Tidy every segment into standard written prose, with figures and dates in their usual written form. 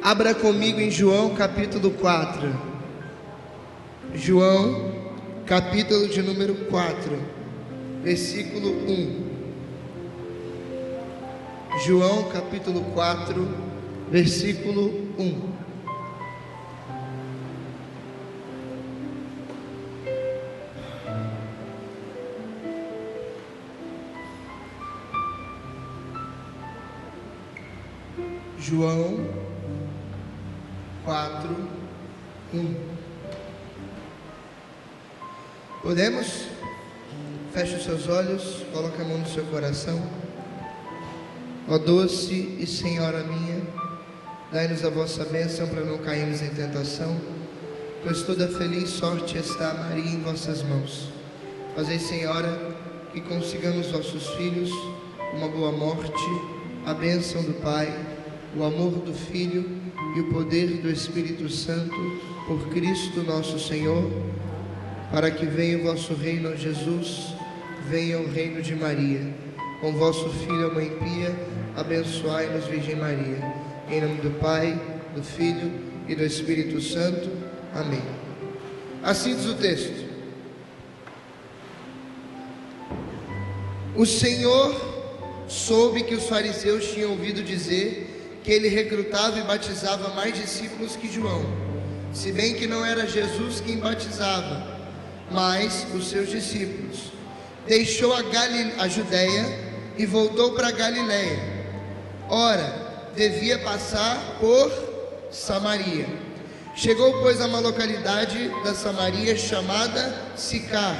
Abra comigo em João capítulo 4. João capítulo de número 4, versículo 1. João capítulo 4, versículo 1. João 4, 1. Podemos? Feche os seus olhos, coloque a mão no seu coração. Ó doce e Senhora minha, dai-nos a vossa bênção para não cairmos em tentação, pois toda feliz sorte está Maria em vossas mãos. Fazei, Senhora, que consigamos vossos filhos uma boa morte, a bênção do Pai, o amor do Filho e o poder do Espírito Santo, por Cristo nosso Senhor, para que venha o vosso reino, Jesus, venha o reino de Maria. Com vosso Filho, a Mãe Pia, abençoai-nos, Virgem Maria. Em nome do Pai, do Filho e do Espírito Santo. Amém. Assim diz o texto. O Senhor soube que os fariseus tinham ouvido dizer que ele recrutava e batizava mais discípulos que João, se bem que não era Jesus quem batizava, mas os seus discípulos. Deixou a Judéia e voltou para a Galiléia. Ora, devia passar por Samaria. Chegou, pois, a uma localidade da Samaria chamada Sicar,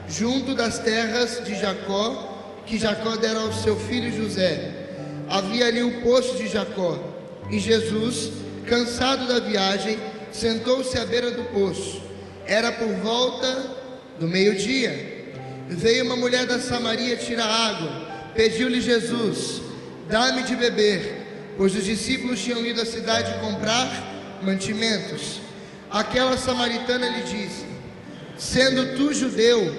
junto das terras de Jacó, que Jacó dera ao seu filho José. Havia ali o poço de Jacó, e Jesus, cansado da viagem, sentou-se à beira do poço. Era por volta do meio-dia. Veio uma mulher da Samaria tirar água. Pediu-lhe Jesus: dá-me de beber, pois os discípulos tinham ido à cidade comprar mantimentos. Aquela samaritana lhe disse: sendo tu judeu,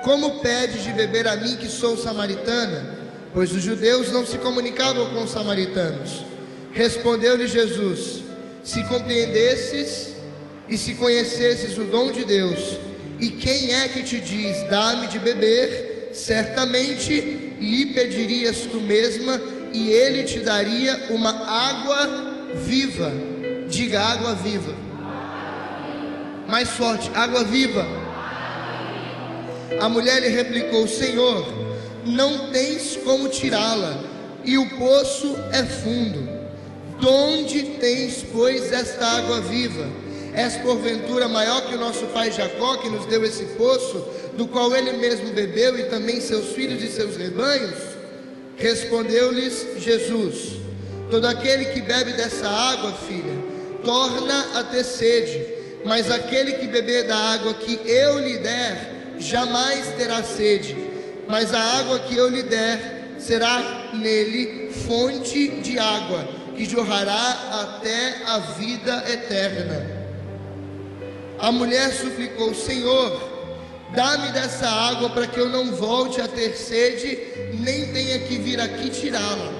como pedes de beber a mim, que sou samaritana? Pois os judeus não se comunicavam com os samaritanos. Respondeu-lhe Jesus: se compreendesses e se conhecesses o dom de Deus, e quem é que te diz, dá-me de beber, certamente lhe pedirias tu mesma, e ele te daria uma água viva. Diga: água viva. Mais forte: água viva. A mulher lhe replicou: Senhor, não tens como tirá-la, e o poço é fundo. De onde tens, pois, esta água viva? És porventura maior que o nosso pai Jacó, que nos deu esse poço, do qual ele mesmo bebeu, e também seus filhos e seus rebanhos? Respondeu-lhes Jesus: todo aquele que bebe dessa água, filha, torna a ter sede, mas aquele que beber da água que eu lhe der, jamais terá sede. Mas a água que eu lhe der será nele fonte de água, que jorrará até a vida eterna. A mulher suplicou: Senhor, dá-me dessa água, para que eu não volte a ter sede, nem tenha que vir aqui tirá-la.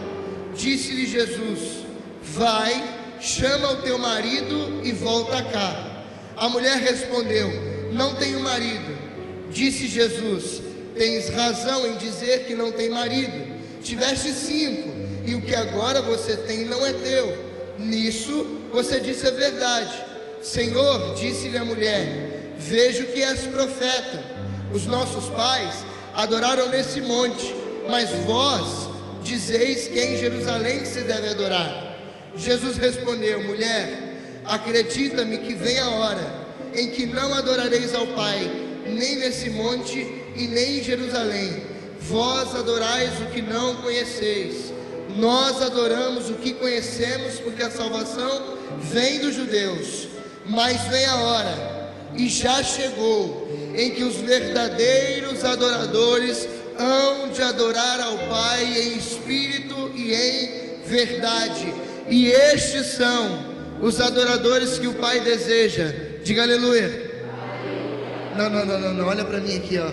Disse-lhe Jesus: vai, chama o teu marido e volta cá. A mulher respondeu: não tenho marido. Disse Jesus: tens razão em dizer que não tem marido. Tiveste 5, e o que agora você tem não é teu. Nisso você disse a verdade. Senhor, disse-lhe a mulher, vejo que és profeta. Os nossos pais adoraram nesse monte, mas vós dizeis que é em Jerusalém se deve adorar. Jesus respondeu: mulher, acredita-me que vem a hora em que não adorareis ao Pai, nem nesse monte e nem em Jerusalém. Vós adorais o que não conheceis, nós adoramos o que conhecemos, porque a salvação vem dos judeus. Mas vem a hora, e já chegou, em que os verdadeiros adoradores hão de adorar ao Pai em espírito e em verdade, e estes são os adoradores que o Pai deseja. Diga aleluia. Não, olha para mim aqui, ó.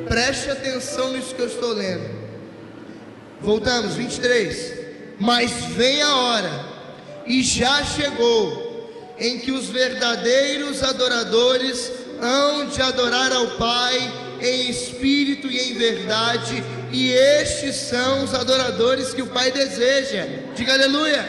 Preste atenção nisso que eu estou lendo. Voltamos, 23. Mas vem a hora, e já chegou, em que os verdadeiros adoradores hão de adorar ao Pai em espírito e em verdade, e estes são os adoradores que o Pai deseja. Diga aleluia.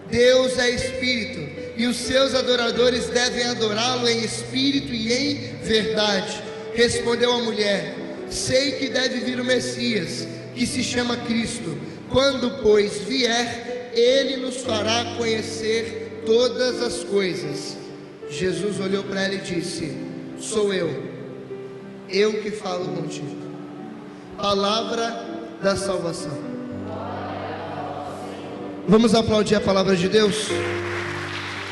Deus é espírito, e os seus adoradores devem adorá-lo em espírito e em verdade. Respondeu a mulher: sei que deve vir o Messias, que se chama Cristo. Quando, pois, vier, ele nos fará conhecer todas as coisas. Jesus olhou para ela e disse: sou eu que falo contigo. Palavra da salvação. Vamos aplaudir a palavra de Deus?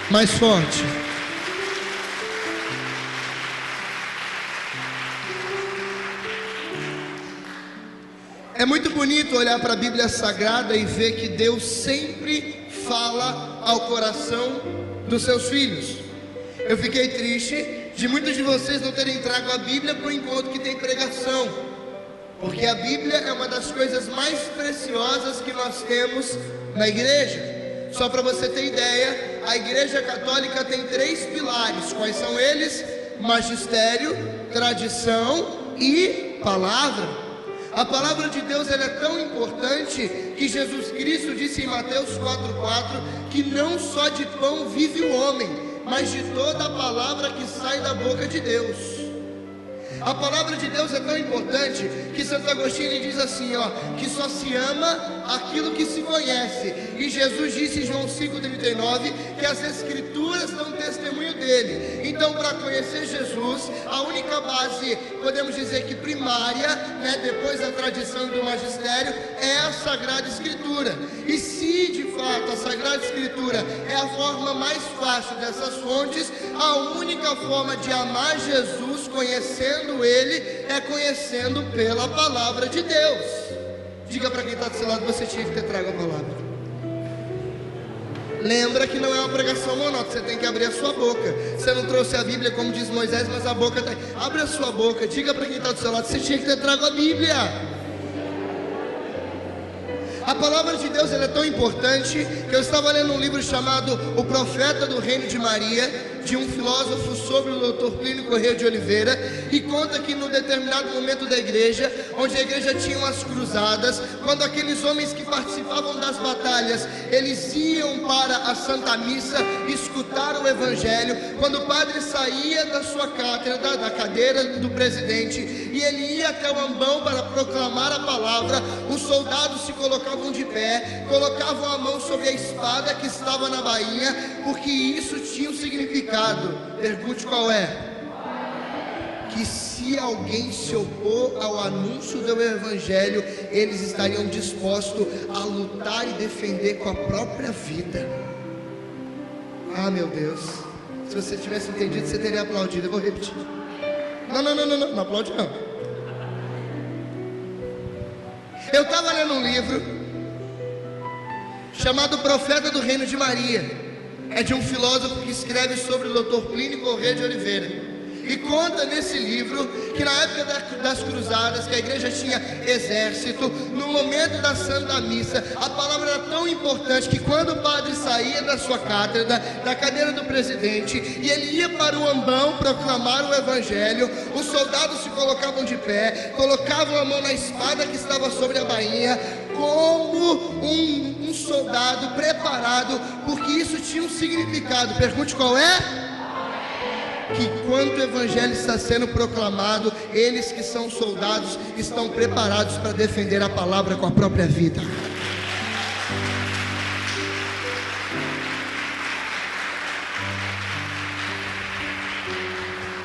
Mais forte. É muito bonito olhar para a Bíblia Sagrada e ver que Deus sempre fala ao coração dos seus filhos. Eu fiquei triste de muitos de vocês não terem trago a Bíblia para o encontro que tem pregação, porque a Bíblia é uma das coisas mais preciosas que nós temos na igreja. Só para você ter ideia, a Igreja Católica tem 3 pilares. Quais são eles? Magistério, tradição e palavra. A palavra de Deus ela é tão importante que Jesus Cristo disse em Mateus 4,4 que não só de pão vive o homem, mas de toda a palavra que sai da boca de Deus. A palavra de Deus é tão importante que Santo Agostinho ele diz assim, que só se ama aquilo que se conhece. E Jesus disse em João 5,39 que as Escrituras dão testemunho dele. Então, para conhecer Jesus, a única base, podemos dizer que primária, depois da tradição do magistério, é a Sagrada Escritura. E se de fato a Sagrada Escritura é a forma mais fácil dessas fontes, a única forma de amar Jesus, conhecendo Ele, é conhecendo pela palavra de Deus. Diga para quem está do seu lado: você tinha que ter trago a palavra. Lembra que não é uma pregação monótona, você tem que abrir a sua boca. Você não trouxe a Bíblia como diz Moisés, mas a boca está aí. Abre a sua boca, diga para quem está do seu lado: você tinha que ter trago a Bíblia. A palavra de Deus ela é tão importante que eu estava lendo um livro chamado O Profeta do Reino de Maria, de um filósofo sobre o Dr. Plínio Corrêa de Oliveira, e conta que num determinado momento da igreja, onde a igreja tinha as cruzadas, quando aqueles homens que participavam das batalhas, eles iam para a Santa Missa escutar o Evangelho, quando o padre saía da sua cátedra, da cadeira do presidente, e ele ia até o ambão para proclamar a palavra, os soldados se colocavam de pé, colocavam a mão sobre a espada que estava na bainha, porque isso tinha um significado. Pergunte qual é? Que se alguém se opor ao anúncio do Evangelho, eles estariam dispostos a lutar e defender com a própria vida. Ah, meu Deus, se você tivesse entendido, você teria aplaudido. Eu vou repetir. Não aplaude não. Eu estava lendo um livro chamado O Profeta do Reino de Maria. É de um filósofo que escreve sobre o Dr. Plínio Corrêa de Oliveira. E conta nesse livro que na época das cruzadas, que a igreja tinha exército, no momento da Santa Missa, a palavra era tão importante que quando o padre saía da sua cátedra, da cadeira do presidente, e ele ia para o ambão proclamar o Evangelho, os soldados se colocavam de pé, colocavam a mão na espada que estava sobre a bainha, como um soldado preparado, porque isso tinha um significado. Pergunte qual é? Que quando o Evangelho está sendo proclamado, eles que são soldados estão preparados para defender a palavra com a própria vida.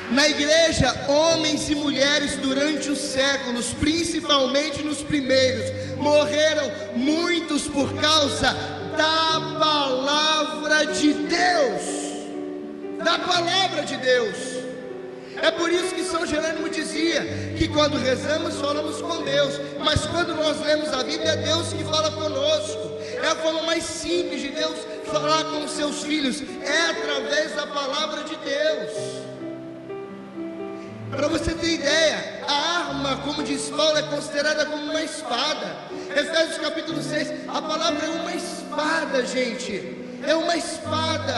Na igreja, homens e mulheres durante os séculos, principalmente nos primeiros, morreram muitos por causa da palavra de Deus. Da palavra de Deus. É por isso que São Jerônimo dizia que quando rezamos, falamos com Deus, mas quando nós lemos a Bíblia, é Deus que fala conosco. É a forma mais simples de Deus falar com os seus filhos, é através da palavra de Deus. Para você ter ideia, A arma, como diz Paulo, é considerada como uma espada. Efésios capítulo 6, a palavra é uma espada, gente. É uma espada,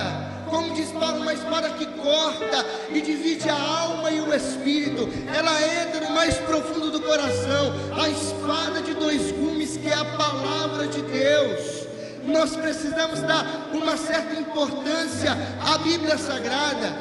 como diz Paulo, uma espada que corta e divide a alma e o espírito. Ela entra no mais profundo do coração. A espada de dois gumes, que é a palavra de Deus. Nós precisamos dar uma certa importância à Bíblia Sagrada.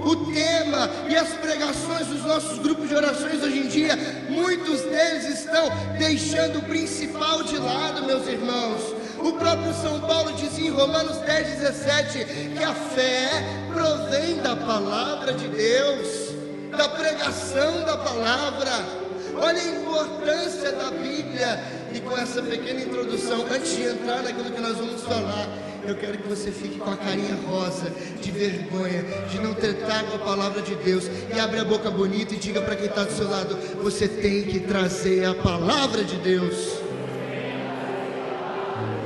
O tema e as pregações dos nossos grupos de orações hoje em dia, muitos deles estão deixando o principal de lado, meus irmãos. O próprio São Paulo dizia em Romanos 10:17 que a fé provém da palavra de Deus, da pregação da palavra. Olha a importância da Bíblia. E com essa pequena introdução, antes de entrar naquilo que nós vamos falar, eu quero que você fique com a carinha rosa, de vergonha, de não ter trago a palavra de Deus, e abre a boca bonita e diga para quem está do seu lado: você tem que trazer a palavra de Deus.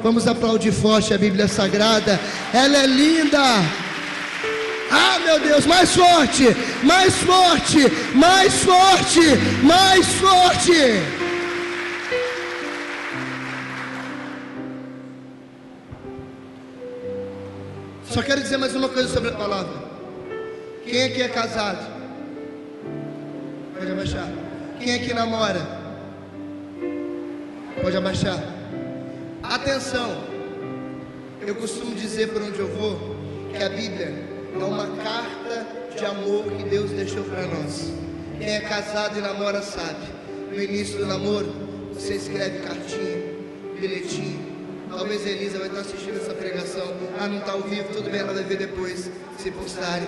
Vamos aplaudir forte a Bíblia Sagrada, ela é linda. Ah, meu Deus, mais forte, mais forte, mais forte, mais forte. Só quero dizer mais uma coisa sobre a palavra. Quem aqui é casado? Pode abaixar. Quem aqui namora? Pode abaixar. Atenção, eu costumo dizer por onde eu vou que a Bíblia é uma carta de amor que Deus deixou para nós. Quem é casado e namora sabe. No início do namoro, você escreve cartinha, bilhetinho. Talvez a Elisa vai estar assistindo essa pregação. Ah, não está ao vivo, tudo bem, ela vai ver depois, se postarem.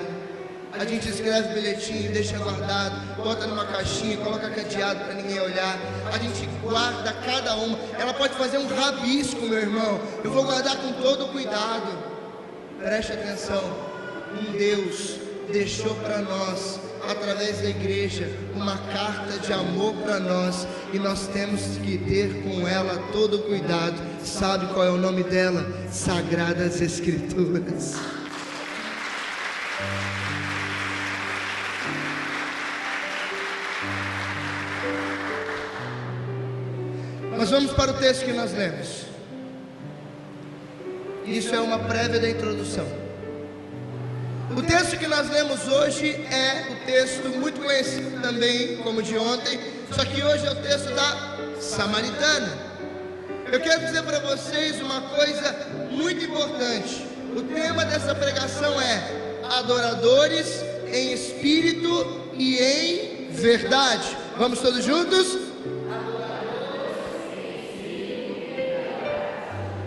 A gente escreve bilhetinho, deixa guardado, bota numa caixinha, coloca cadeado para ninguém olhar. A gente guarda cada uma. Ela pode fazer um rabisco, meu irmão. Eu vou guardar com todo cuidado. Preste atenção. Um Deus deixou para nós, através da igreja, uma carta de amor para nós, e nós temos que ter com ela todo cuidado. Sabe qual é o nome dela? Sagradas Escrituras. Nós vamos para o texto que nós lemos. Isso é uma prévia da introdução. O texto que nós lemos hoje é o texto muito conhecido também, como de ontem, só que hoje é o texto da Samaritana. Eu quero dizer para vocês uma coisa muito importante. O tema dessa pregação é adoradores em espírito e em verdade. Vamos todos juntos?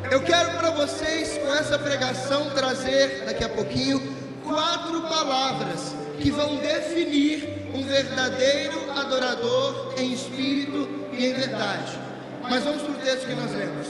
Eu quero para vocês, com essa pregação, trazer daqui a pouquinho 4 palavras que vão definir um verdadeiro adorador em espírito e em verdade. Mas vamos para o texto que nós lemos.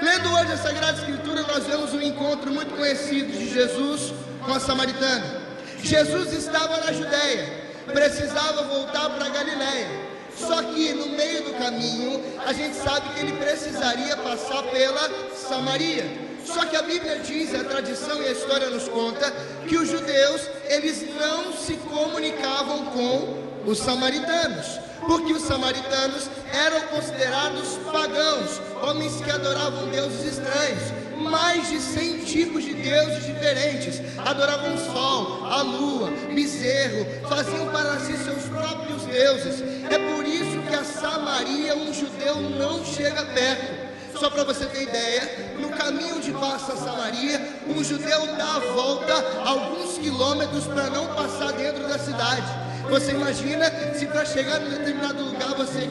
Lendo hoje a Sagrada Escritura, nós vemos um encontro muito conhecido de Jesus com a Samaritana. Jesus estava na Judéia, precisava voltar para Galiléia. Só que no meio do caminho, a gente sabe que ele precisaria passar pela Samaria. Só que a Bíblia diz, a tradição e a história nos conta, que os judeus, eles não se comunicavam com os samaritanos, porque os samaritanos eram considerados pagãos, homens que adoravam deuses estranhos. Mais de 100 tipos de deuses diferentes, adoravam o sol, a lua, bezerro, faziam para si seus próprios deuses. É por isso que a Samaria, um judeu não chega perto. Só para você ter ideia, no caminho de passa a Samaria, um judeu dá a volta alguns quilômetros para não passar dentro da cidade. Você imagina se para chegar em determinado lugar você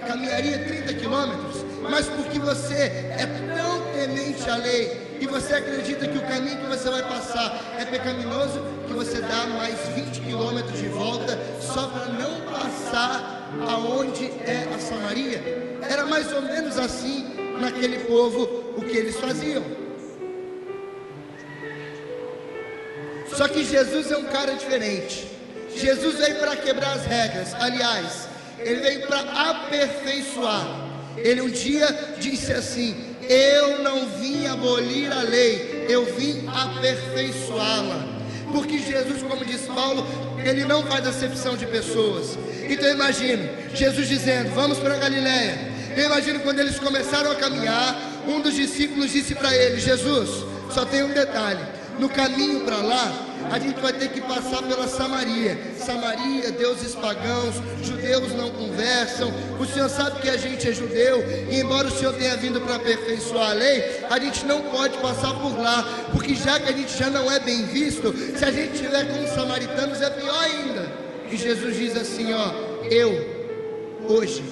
caminharia 30 quilômetros, mas porque você é tão temente à lei e você acredita que o caminho que você vai passar é pecaminoso, que você dá mais 20 quilômetros de volta só para não passar aonde é a Samaria. Era mais ou menos assim naquele povo o que eles faziam. Só que Jesus é um cara diferente. Jesus veio para quebrar as regras. Aliás, ele veio para aperfeiçoar. Ele um dia disse assim: eu não vim abolir a lei, eu vim aperfeiçoá-la. Porque Jesus, como diz Paulo, Ele não faz acepção de pessoas. Então imagine, Jesus dizendo, vamos para Galiléia. Eu imagino quando eles começaram a caminhar, um dos discípulos disse para ele, Jesus, só tem um detalhe, no caminho para lá, a gente vai ter que passar pela Samaria. Samaria, deuses pagãos, judeus não conversam. O Senhor sabe que a gente é judeu, e embora o Senhor tenha vindo para aperfeiçoar a lei, a gente não pode passar por lá, porque já que a gente já não é bem visto, se a gente estiver com os samaritanos é pior ainda. E Jesus diz assim, ó, eu hoje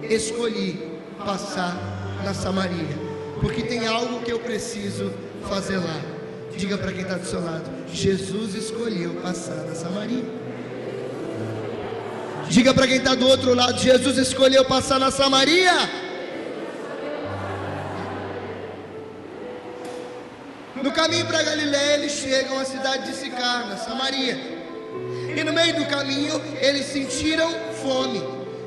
escolhi passar na Samaria, porque tem algo que eu preciso fazer lá. Diga para quem está do seu lado, Jesus escolheu passar na Samaria. Diga para quem está do outro lado, Jesus escolheu passar na Samaria. No caminho para Galiléia, eles chegam à cidade de Sicar, na Samaria. E no meio do caminho, eles sentiram fome.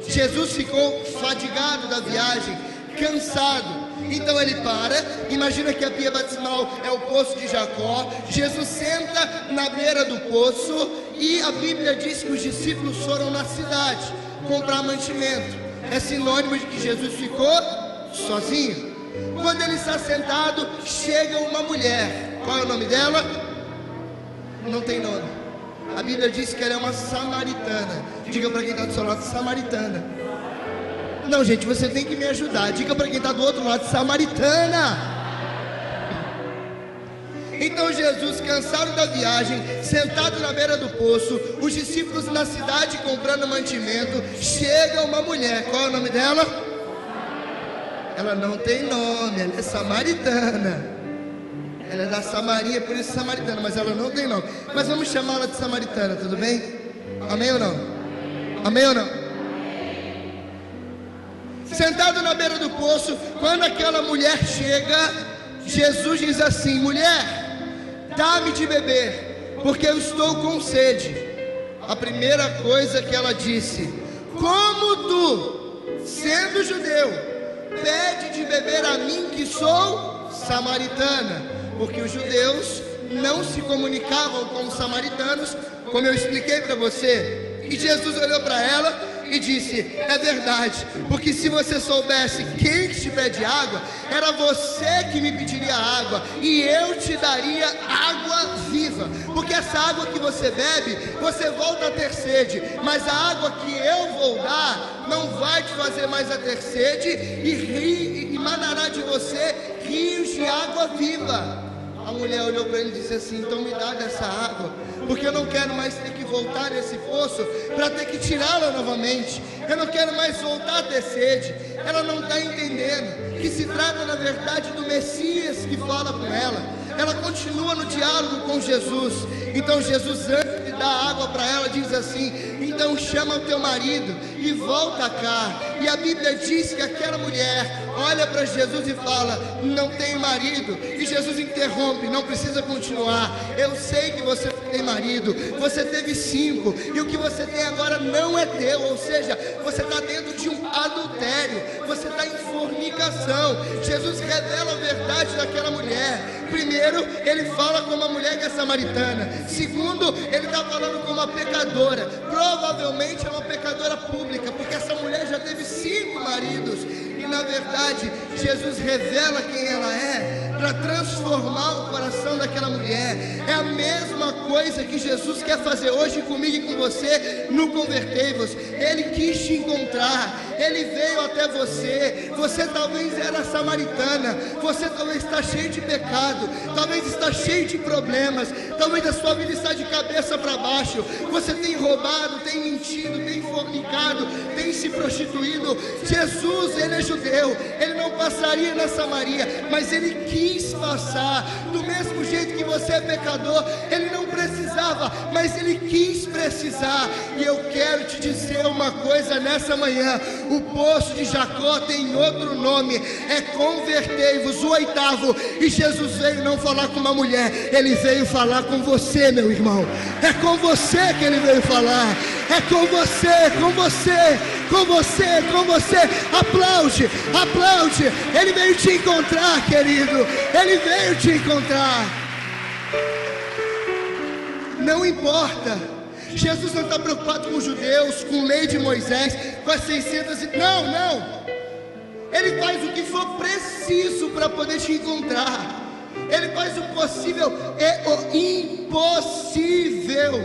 Jesus ficou fadigado da viagem, cansado. Então ele para, imagina que a pia batismal é o poço de Jacó. Jesus senta na beira do poço e a Bíblia diz que os discípulos foram na cidade comprar mantimento. É sinônimo de que Jesus ficou sozinho. Quando ele está sentado, chega uma mulher. Qual é o nome dela? Não tem nome. A Bíblia diz que ela é uma samaritana. Diga para quem está do seu lado, samaritana. Não, gente, você tem que me ajudar. Diga para quem está do outro lado, samaritana. Então Jesus, cansado da viagem, sentado na beira do poço, os discípulos na cidade comprando mantimento, chega uma mulher. Qual é o nome dela? Ela não tem nome, ela é samaritana. Ela é da Samaria, por isso samaritana, mas ela não tem nome. Mas vamos chamá-la de samaritana, tudo bem? Amém ou não? Amém ou não? Sentado na beira do poço, quando aquela mulher chega, Jesus diz assim, mulher, dá-me de beber, porque eu estou com sede. A primeira coisa que ela disse, como tu, sendo judeu, pede de beber a mim que sou samaritana? Porque os judeus não se comunicavam com os samaritanos, como eu expliquei para você. E Jesus olhou para ela e disse, é verdade, porque se você soubesse quem te pede água, era você que me pediria água, e eu te daria água viva, porque essa água que você bebe, você volta a ter sede, mas a água que eu vou dar, não vai te fazer mais a ter sede, e emanará de você rios de água viva. A mulher olhou para ele e disse assim, então me dá dessa água, porque eu não quero mais ter que voltar nesse poço para ter que tirá-la novamente. Eu não quero mais voltar a ter sede. Ela não está entendendo que se trata na verdade do Messias que fala com ela. Ela continua no diálogo com Jesus. Então Jesus, antes de dar água para ela, diz assim, então chama o teu marido e volta cá. E a Bíblia diz que aquela mulher olha para Jesus e fala, não tem marido. E Jesus interrompe, não precisa continuar. Eu sei que você tem marido, você teve 5, e o que você tem agora não é teu. Ou seja, você está dentro de um adultério, você está em fornicação. Jesus revela a verdade daquela mulher. Primeiro, ele fala com uma mulher que é samaritana. Segundo, ele está falando com uma pecadora. Provavelmente é uma pecadora pública, porque essa mulher já teve 5 maridos. E na verdade, Jesus revela quem ela é, para transformar o coração daquela mulher. É a mesma coisa que Jesus quer fazer hoje comigo e com você no Convertei-vos. Ele quis te encontrar, ele veio até você. Você talvez era samaritana, você talvez está cheio de pecado, talvez está cheio de problemas, talvez a sua vida está de cabeça para baixo. Você tem roubado, tem mentido, tem fornicado, tem se prostituído. Jesus, ele é judeu, ele não passaria na Samaria, mas ele quis passar. Do mesmo jeito que você é pecador, ele não precisava, mas ele quis precisar. E eu quero te dizer uma coisa nessa manhã: o poço de Jacó tem outro nome, é Convertei-vos, o 8º. E Jesus veio não falar com uma mulher, ele veio falar com você, meu irmão. É com você que ele veio falar, é com você, com você, com você, com você. Aplaude, aplaude. Ele veio te encontrar, querido, ele veio te encontrar. Não importa Jesus não está preocupado com os judeus, com a lei de Moisés, com as 600 não. Ele faz o que for preciso para poder te encontrar. Ele faz o possível e o impossível.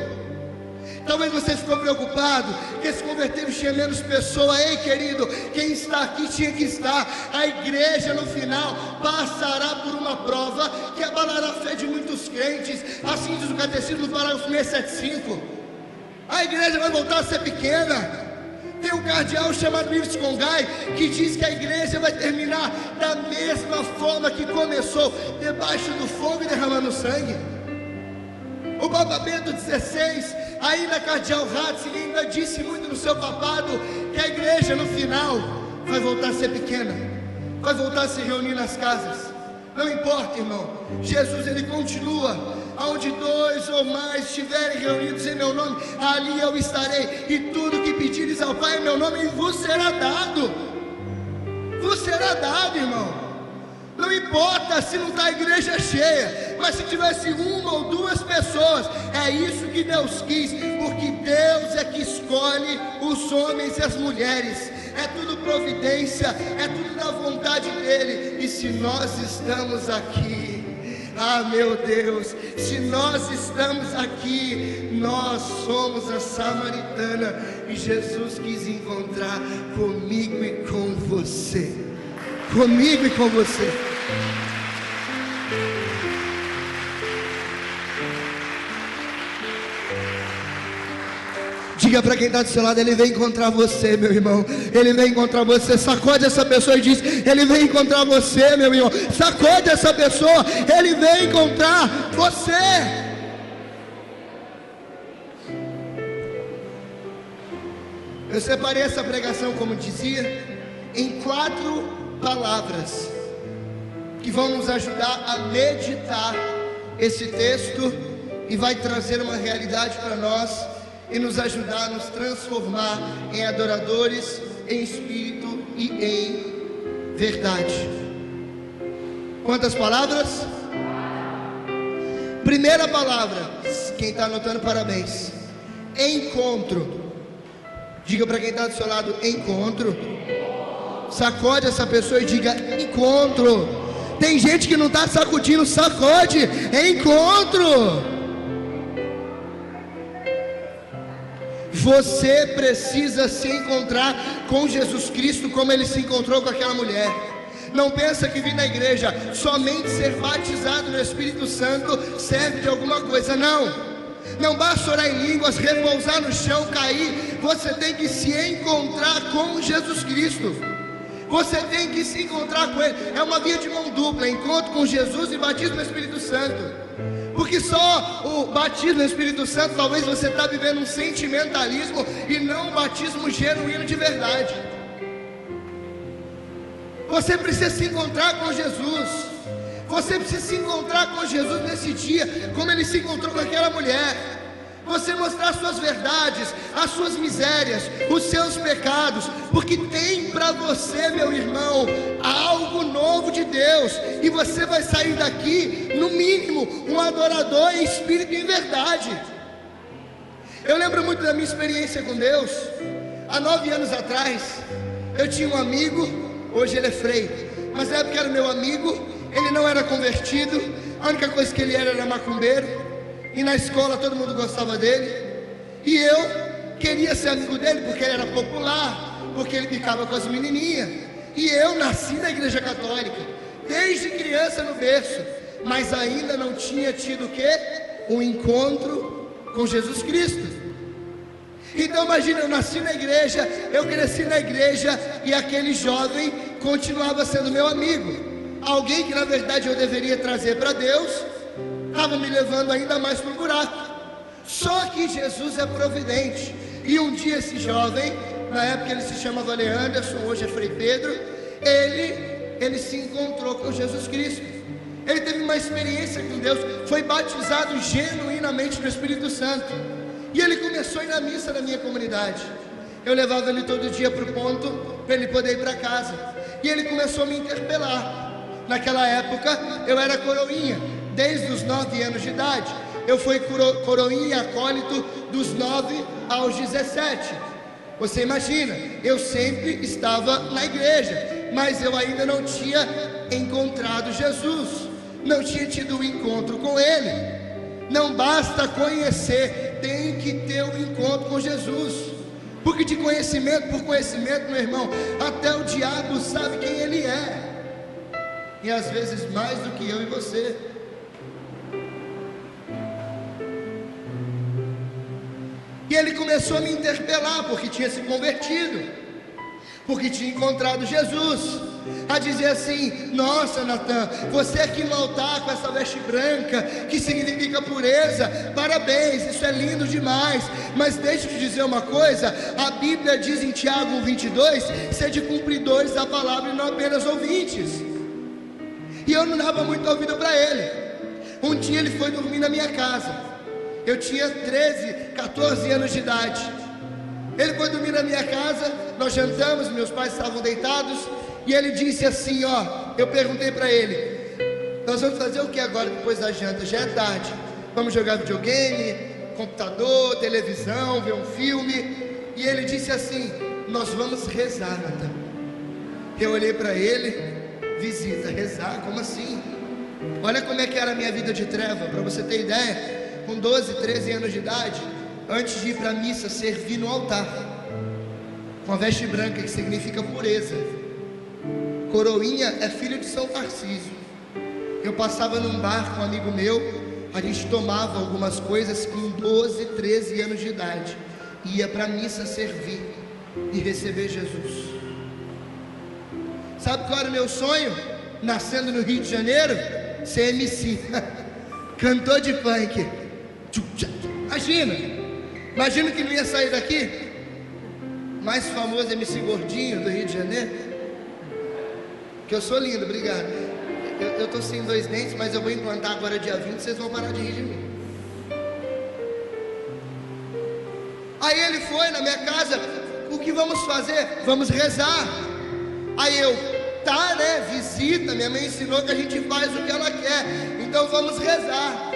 Talvez você ficou preocupado que se converteram tinha menos pessoas. Ei, querido, quem está aqui tinha que estar. A igreja no final passará por uma prova que abalará a fé de muitos crentes. Assim diz o catecismo do parágrafo 675. A igreja vai voltar a ser pequena. Tem um cardeal chamado Ives Congai que diz que a igreja vai terminar da mesma forma que começou, debaixo do fogo e derramando sangue. O Papa Bento XVI, ainda cardeal Ratzinger, ainda disse muito no seu papado que a igreja no final vai voltar a ser pequena, vai voltar a se reunir nas casas. Não importa, irmão, Jesus ele continua. Aonde 2 ou mais estiverem reunidos em meu nome, ali eu estarei. E tudo que pedires ao Pai em meu nome vos será dado. Vos será dado, irmão. Não importa se não está a igreja cheia, mas se tivesse 1 ou 2 pessoas, é isso que Deus quis, porque Deus é que escolhe os homens e as mulheres. É tudo providência, é tudo da vontade dele. E se nós estamos aqui, meu Deus, se nós estamos aqui, nós somos a samaritana, e Jesus quis encontrar comigo e com você. Comigo e com você. Diga para quem está do seu lado, ele vem encontrar você, meu irmão. Ele vem encontrar você. Sacode essa pessoa e diz: ele vem encontrar você, meu irmão. Sacode essa pessoa, ele vem encontrar você. Eu separei essa pregação, como dizia, em 4 palavras que vão nos ajudar a meditar esse texto e vai trazer uma realidade para nós e nos ajudar a nos transformar em adoradores, em espírito e em verdade. Quantas palavras? Primeira palavra, quem está anotando, parabéns. Encontro. Diga para quem está do seu lado: encontro. Sacode essa pessoa e diga: encontro. Tem gente que não está sacudindo, sacode. Encontro. Você precisa se encontrar com Jesus Cristo como ele se encontrou com aquela mulher. Não pensa que vir na igreja, somente ser batizado no Espírito Santo serve de alguma coisa. Não basta orar em línguas, repousar no chão, cair. Você tem que se encontrar com Jesus Cristo. Você tem que se encontrar com ele. É uma via de mão dupla: encontro com Jesus e batismo no Espírito Santo. Porque só o batismo no Espírito Santo, talvez você está vivendo um sentimentalismo e não um batismo genuíno de verdade. Você precisa se encontrar com Jesus. Você precisa se encontrar com Jesus nesse dia, como ele se encontrou com aquela mulher. Você mostrar as suas verdades, as suas misérias, os seus pecados, porque tem para você, meu irmão, algo novo de Deus, e você vai sair daqui, no mínimo, um adorador em espírito e em verdade. Eu lembro muito da minha experiência com Deus. Há 9 anos atrás, eu tinha um amigo, hoje ele é freio, mas na época era meu amigo. Ele não era convertido, a única coisa que ele era macumbeiro. E na escola todo mundo gostava dele. E eu queria ser amigo dele porque ele era popular, porque ele ficava com as menininhas. E eu nasci na igreja católica, desde criança no berço, mas ainda não tinha tido o quê? Um encontro com Jesus Cristo. Então imagina, eu nasci na igreja, eu cresci na igreja, e aquele jovem continuava sendo meu amigo. Alguém que na verdade eu deveria trazer para Deus, estava me levando ainda mais para o buraco. Só que Jesus é providente. E um dia esse jovem, na época ele se chamava Leanderson, hoje é Frei Pedro, ele se encontrou com Jesus Cristo. Ele teve uma experiência com Deus, foi batizado genuinamente no Espírito Santo. E ele começou a ir na missa da minha comunidade. Eu levava ele todo dia para o ponto, para ele poder ir para casa. E ele começou a me interpelar. Naquela época eu era coroinha, desde os 9 anos de idade. eu fui coroinha e acólito dos 9 aos 17. Você imagina, eu sempre estava na igreja, mas eu ainda não tinha encontrado Jesus, não tinha tido um encontro com Ele. Não basta conhecer, tem que ter um encontro com Jesus, porque de conhecimento por conhecimento, meu irmão, até o diabo sabe quem Ele é, e às vezes mais do que eu e você. E ele começou a me interpelar, porque tinha se convertido, porque tinha encontrado Jesus, a dizer assim: nossa, Natan, você aqui no altar com essa veste branca, que significa pureza, parabéns, isso é lindo demais, mas deixa eu te dizer uma coisa, a Bíblia diz em Tiago 22, sede cumpridores da palavra e não apenas ouvintes. E eu não dava muito ouvido para ele. Um dia ele foi dormir na minha casa, eu tinha 13, 14 anos de idade. Ele foi dormir na minha casa, nós jantamos, meus pais estavam deitados, e ele disse assim, eu perguntei para ele: nós vamos fazer o que agora depois da janta? Já é tarde, vamos jogar videogame, computador, televisão, ver um filme? E ele disse assim: nós vamos rezar, Natan. Eu olhei para ele: visita, rezar, como assim? Olha como é que era a minha vida de treva, para você ter ideia. Com 12, 13 anos de idade, antes de ir para a missa, servir no altar, com a veste branca, que significa pureza. Coroinha é filho de São Tarcísio. Eu passava num bar com um amigo meu, a gente tomava algumas coisas com 12, 13 anos de idade, ia para a missa servir e receber Jesus. Sabe qual era o meu sonho? Nascendo no Rio de Janeiro, ser MC, cantor de funk. Imagina que não ia sair daqui mais famoso MC Gordinho do Rio de Janeiro. Que eu sou lindo, obrigado. Eu tô sem 2 dentes, mas eu vou implantar agora dia 20, vocês vão parar de rir de mim. Aí ele foi na minha casa: o que vamos fazer? Vamos rezar. Aí eu: tá, né, visita, minha mãe ensinou que a gente faz o que ela quer, então vamos rezar.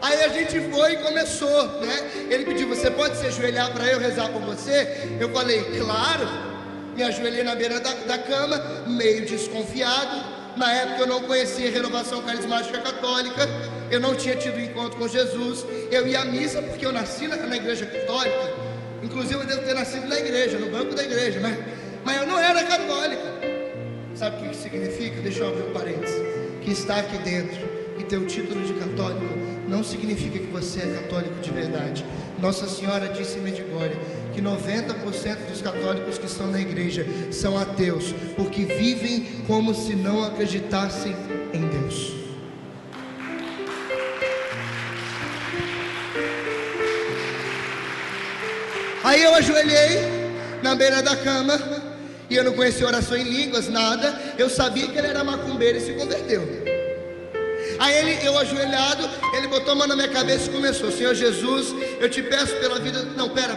Aí a gente foi e começou, né? Ele pediu: você pode se ajoelhar para eu rezar por você? Eu falei: claro. Me ajoelhei na beira da cama, meio desconfiado. Na época eu não conhecia a Renovação Carismática Católica, eu não tinha tido encontro com Jesus. Eu ia à missa porque eu nasci na igreja católica, inclusive eu devo ter nascido na igreja, no banco da igreja, mas eu não era católico. Sabe o que significa? Deixa eu abrir um parênteses. Que está aqui dentro e ter o título de católico não significa que você é católico de verdade. Nossa Senhora disse em Medjugorje que 90% dos católicos que estão na igreja são ateus, porque vivem como se não acreditassem em Deus. Aí eu ajoelhei na beira da cama, e eu não conhecia oração em línguas, nada. Eu sabia que ele era macumbeiro e se converteu. Aí eu ajoelhado, ele botou a mão na minha cabeça e começou: Senhor Jesus, eu te peço pela vida. Não, pera.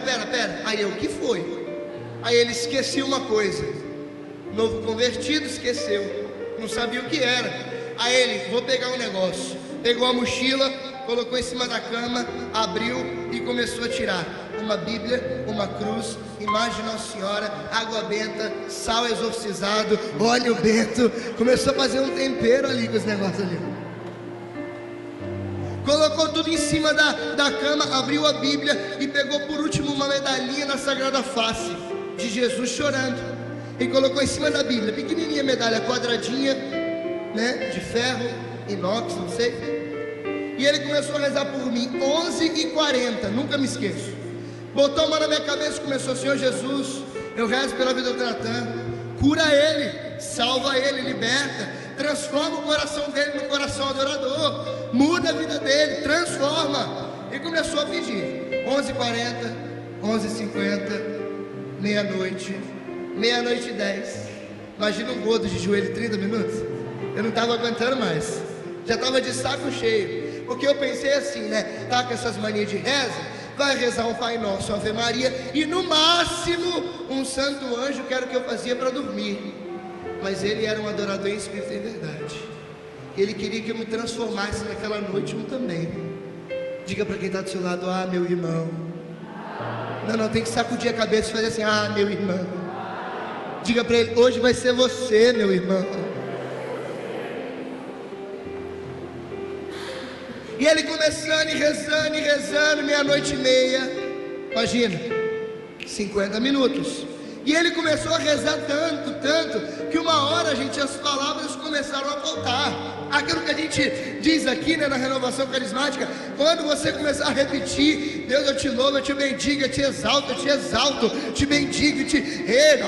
Aí eu: o que foi? Aí ele: esqueci uma coisa. Novo convertido, esqueceu, não sabia o que era. Aí ele: vou pegar um negócio. Pegou a mochila, colocou em cima da cama, abriu e começou a tirar uma Bíblia, uma cruz, imagem de Nossa Senhora, água benta, sal exorcizado, óleo bento. Começou a fazer um tempero ali com os negócios ali. Colocou tudo em cima da cama, abriu a Bíblia e pegou por último uma medalhinha na Sagrada Face de Jesus chorando, e colocou em cima da Bíblia, pequenininha medalha, quadradinha, né, de ferro, inox, não sei. E ele começou a rezar por mim, 11h40, nunca me esqueço. Botou a mão na minha cabeça e começou: Senhor Jesus, eu rezo pela vida do Natan, cura ele, salva ele, liberta, transforma o coração dele no coração adorador, muda a vida dele, transforma. E começou a pedir. 11h40, 11h50, meia-noite, meia-noite e 10. Imagina um gordo de joelho 30 minutos. Eu não estava aguentando mais, já estava de saco cheio, porque eu pensei assim, né, tá com essas manias de reza, vai rezar um Pai Nosso, uma Ave Maria e no máximo um Santo Anjo, que era o que eu fazia para dormir. Mas ele era um adorador em espírito e em verdade. Ele queria que eu me transformasse naquela noite também. Diga para quem está do seu lado: ah, meu irmão. Não, tem que sacudir a cabeça e fazer assim: ah, meu irmão. Diga para ele: hoje vai ser você, meu irmão. E ele começando e rezando, 00:30. Imagina, 50 minutos. E ele começou a rezar tanto, que uma hora, gente, as palavras começaram a faltar. Aquilo que a gente diz aqui, né, na renovação carismática: quando você começar a repetir: Deus, eu te louvo, eu te bendigo, eu te exalto, te bendigo,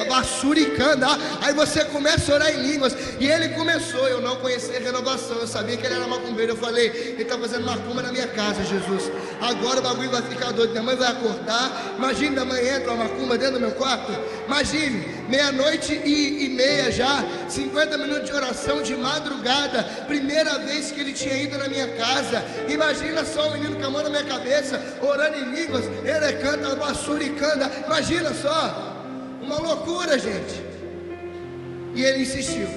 bassuricanda. Aí você começa a orar em línguas. E ele começou, eu não conhecia a renovação, eu sabia que ele era macumbeiro. Eu falei: ele está fazendo macumba na minha casa, Jesus. Agora o bagulho vai ficar doido, minha mãe vai acordar. Imagine, da manhã entra uma macumba dentro do meu quarto. Imagine, 00:30 já, 50 minutos de oração de madrugada, primeira vez que ele tinha ido na minha casa. Imagina só, um menino com a mão na minha cabeça, orando em línguas, ele canta, bassuricanda. Imagina só, uma loucura, gente. E ele insistiu,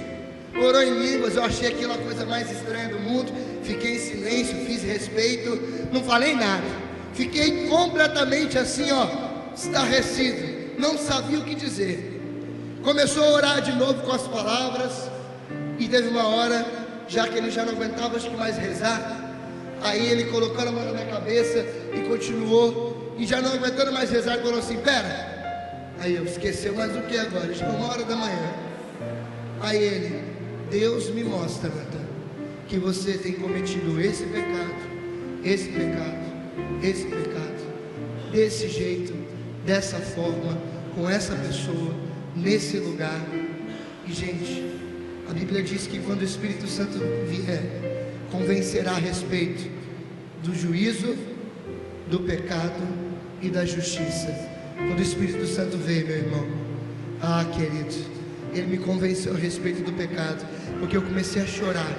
orou em línguas. Eu achei aquilo a coisa mais estranha do mundo. Fiquei em silêncio, fiz respeito, não falei nada. Fiquei completamente assim, estarrecido, não sabia o que dizer. Começou a orar de novo com as palavras. E teve uma hora, já que ele já não aguentava, acho que mais rezar, aí ele colocou a mão na minha cabeça e continuou. E já não aguentando mais rezar, ele falou assim: pera. Aí eu: esqueceu, mas o que agora? Já 1h. Aí ele: Deus me mostra, Natan, que você tem cometido esse pecado, desse jeito, dessa forma, com essa pessoa, nesse lugar. E, gente, a Bíblia diz que quando o Espírito Santo vier, convencerá a respeito do juízo, do pecado e da justiça. Quando o Espírito Santo veio, meu irmão, querido, ele me convenceu a respeito do pecado, porque eu comecei a chorar.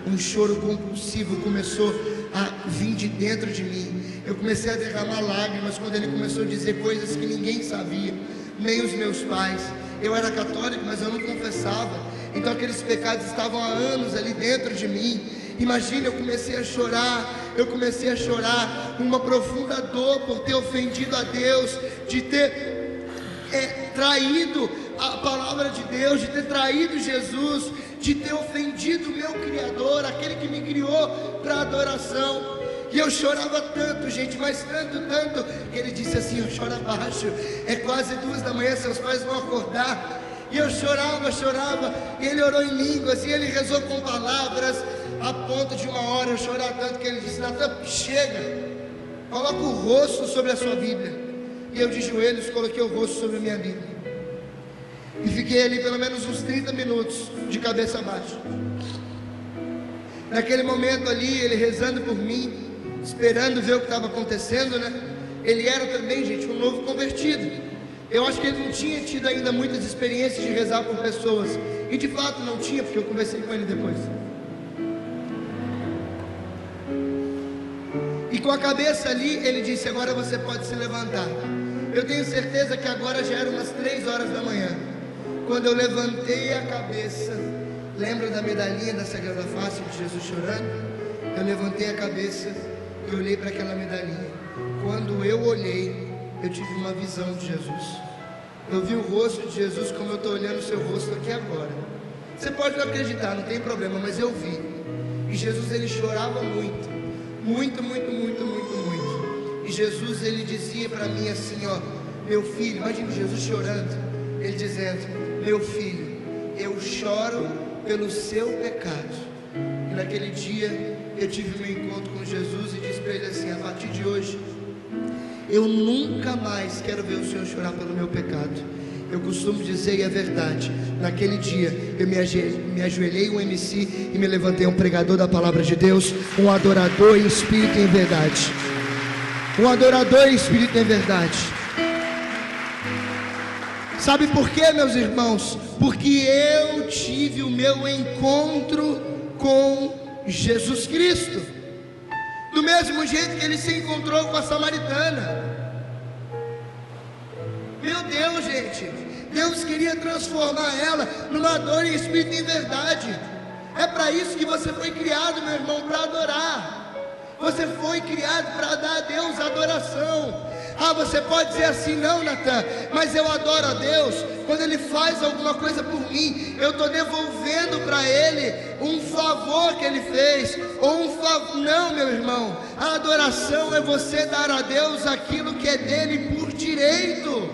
Um choro compulsivo começou a vir de dentro de mim. Eu comecei a derramar lágrimas quando ele começou a dizer coisas que ninguém sabia, nem os meus pais. Eu era católico, mas eu não confessava. Então aqueles pecados estavam há anos ali dentro de mim. Imagina, eu comecei a chorar, uma profunda dor por ter ofendido a Deus, de ter traído a palavra de Deus, de ter traído Jesus, de ter ofendido o meu Criador, aquele que me criou para adoração. E eu chorava tanto, gente, mas tanto, que ele disse assim: eu choro abaixo, é quase 2h, seus pais vão acordar. E eu chorava, e ele orou em línguas, e ele rezou com palavras, a ponto de uma hora eu chorar tanto que ele disse: Natan, chega, coloca o rosto sobre a sua Bíblia. E eu de joelhos coloquei o rosto sobre a minha Bíblia, e fiquei ali pelo menos uns 30 minutos, de cabeça abaixo. Naquele momento ali, ele rezando por mim, esperando ver o que estava acontecendo, né? Ele era também, gente, um novo convertido. Eu acho que ele não tinha tido ainda muitas experiências de rezar por pessoas. E de fato não tinha, porque eu conversei com ele depois. E com a cabeça ali, ele disse: agora você pode se levantar. Eu tenho certeza que agora já eram umas 3h. Quando eu levantei a cabeça, lembra da medalhinha da Sagrada Face de Jesus chorando? Eu levantei a cabeça e olhei para aquela medalhinha. Quando eu olhei, eu tive uma visão de Jesus. Eu vi o rosto de Jesus como eu estou olhando o seu rosto aqui agora. Você pode não acreditar, não tem problema, mas eu vi. E Jesus, ele chorava muito. E Jesus, ele dizia para mim assim: meu filho, imagina Jesus chorando, ele dizendo: meu filho, eu choro pelo seu pecado. E naquele dia eu tive meu encontro com Jesus e disse para ele assim: a partir de hoje eu nunca mais quero ver o Senhor chorar pelo meu pecado. Eu costumo dizer, e é verdade, naquele dia eu me ajoelhei um MC e me levantei um pregador da palavra de Deus, um adorador em espírito e em verdade. Um adorador em espírito e em verdade. Sabe por quê, meus irmãos? Porque eu tive o meu encontro com Jesus Cristo, do mesmo jeito que ele se encontrou com a samaritana. Meu Deus, gente, Deus queria transformar ela numa dor em espírito e em verdade. É para isso que você foi criado, meu irmão, para adorar. Você foi criado para dar a Deus adoração. Você pode dizer assim: não, Natan, mas eu adoro a Deus quando Ele faz alguma coisa por mim. Eu estou devolvendo para Ele um favor que Ele fez, ou um favor. Não, meu irmão, a adoração é você dar a Deus aquilo que é dele por direito.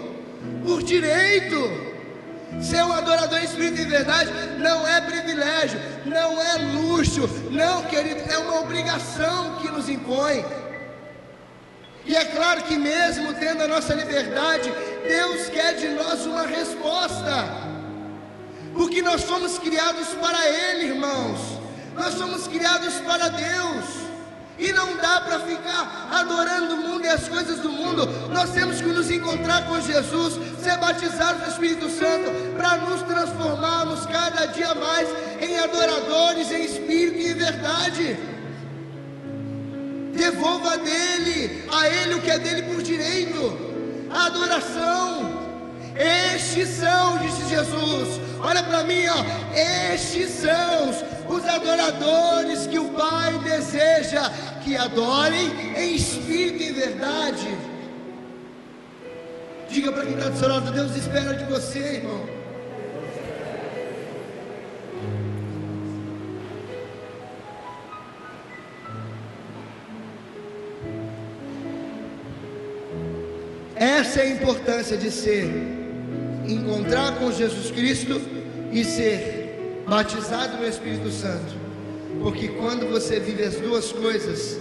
Por direito. Ser um adorador em espírito e verdade não é privilégio, não é luxo, não, querido, é uma obrigação que nos impõe. E é claro que mesmo tendo a nossa liberdade, Deus quer de nós uma resposta, porque nós fomos criados para Ele, irmãos. Nós somos criados para Deus, e não dá para ficar adorando o mundo e as coisas do mundo. Nós temos que nos encontrar com Jesus, ser batizados no Espírito Santo, para nos transformarmos cada dia mais em adoradores em espírito e em verdade. Devolva dele, a Ele o que é dele por direito, a adoração. Estes são, disse Jesus, olha para mim, estes são os adoradores que o Pai deseja que adorem em espírito e em verdade. Diga para quem está do seu lado: Deus espera de você, irmão. Essa é a importância de encontrar com Jesus Cristo e ser batizado no Espírito Santo, porque quando você vive as duas coisas,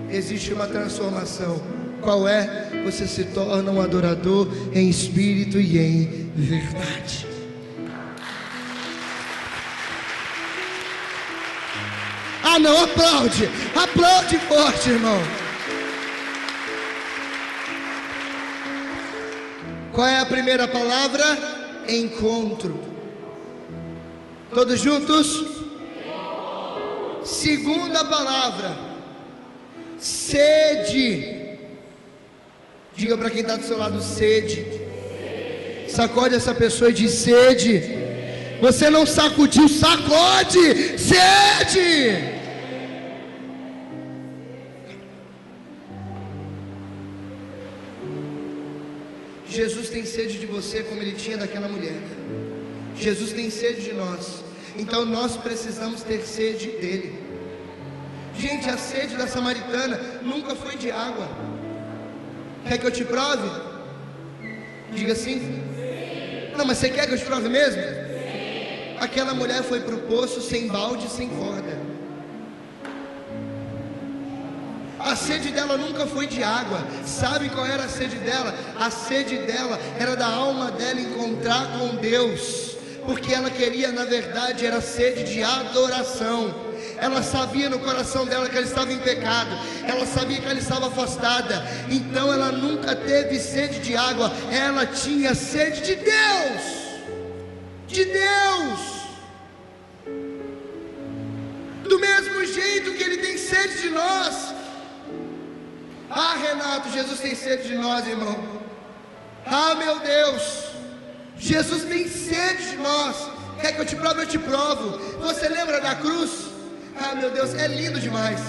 existe uma transformação. Qual é? Você se torna um adorador em espírito e em verdade. Não, aplaude forte, irmão. Qual é a primeira palavra? Encontro. Todos juntos? Segunda palavra, sede. Diga para quem está do seu lado: sede. Sacode essa pessoa e diz: sede. Você não sacudiu, sacode. Sede. Jesus tem sede de você como Ele tinha daquela mulher. Jesus tem sede de nós. Então nós precisamos ter sede dEle. Gente, a sede da samaritana nunca foi de água. Quer que eu te prove? Diga sim. Não, mas você quer que eu te prove mesmo? Aquela mulher foi para o poço sem balde, sem corda. A sede dela nunca foi de água. Sabe qual era a sede dela? A sede dela era da alma dela encontrar com Deus, porque ela queria, na verdade, era sede de adoração. Ela sabia no coração dela que ela estava em pecado, ela sabia que ela estava afastada, então ela nunca teve sede de água, ela tinha sede de Deus. De Deus. Do mesmo jeito que Ele tem sede de nós. Renato, Jesus tem sede de nós, irmão. Meu Deus, Jesus tem sede de nós. Quer que eu te prove? Eu te provo. Você lembra da cruz? Meu Deus, é lindo demais.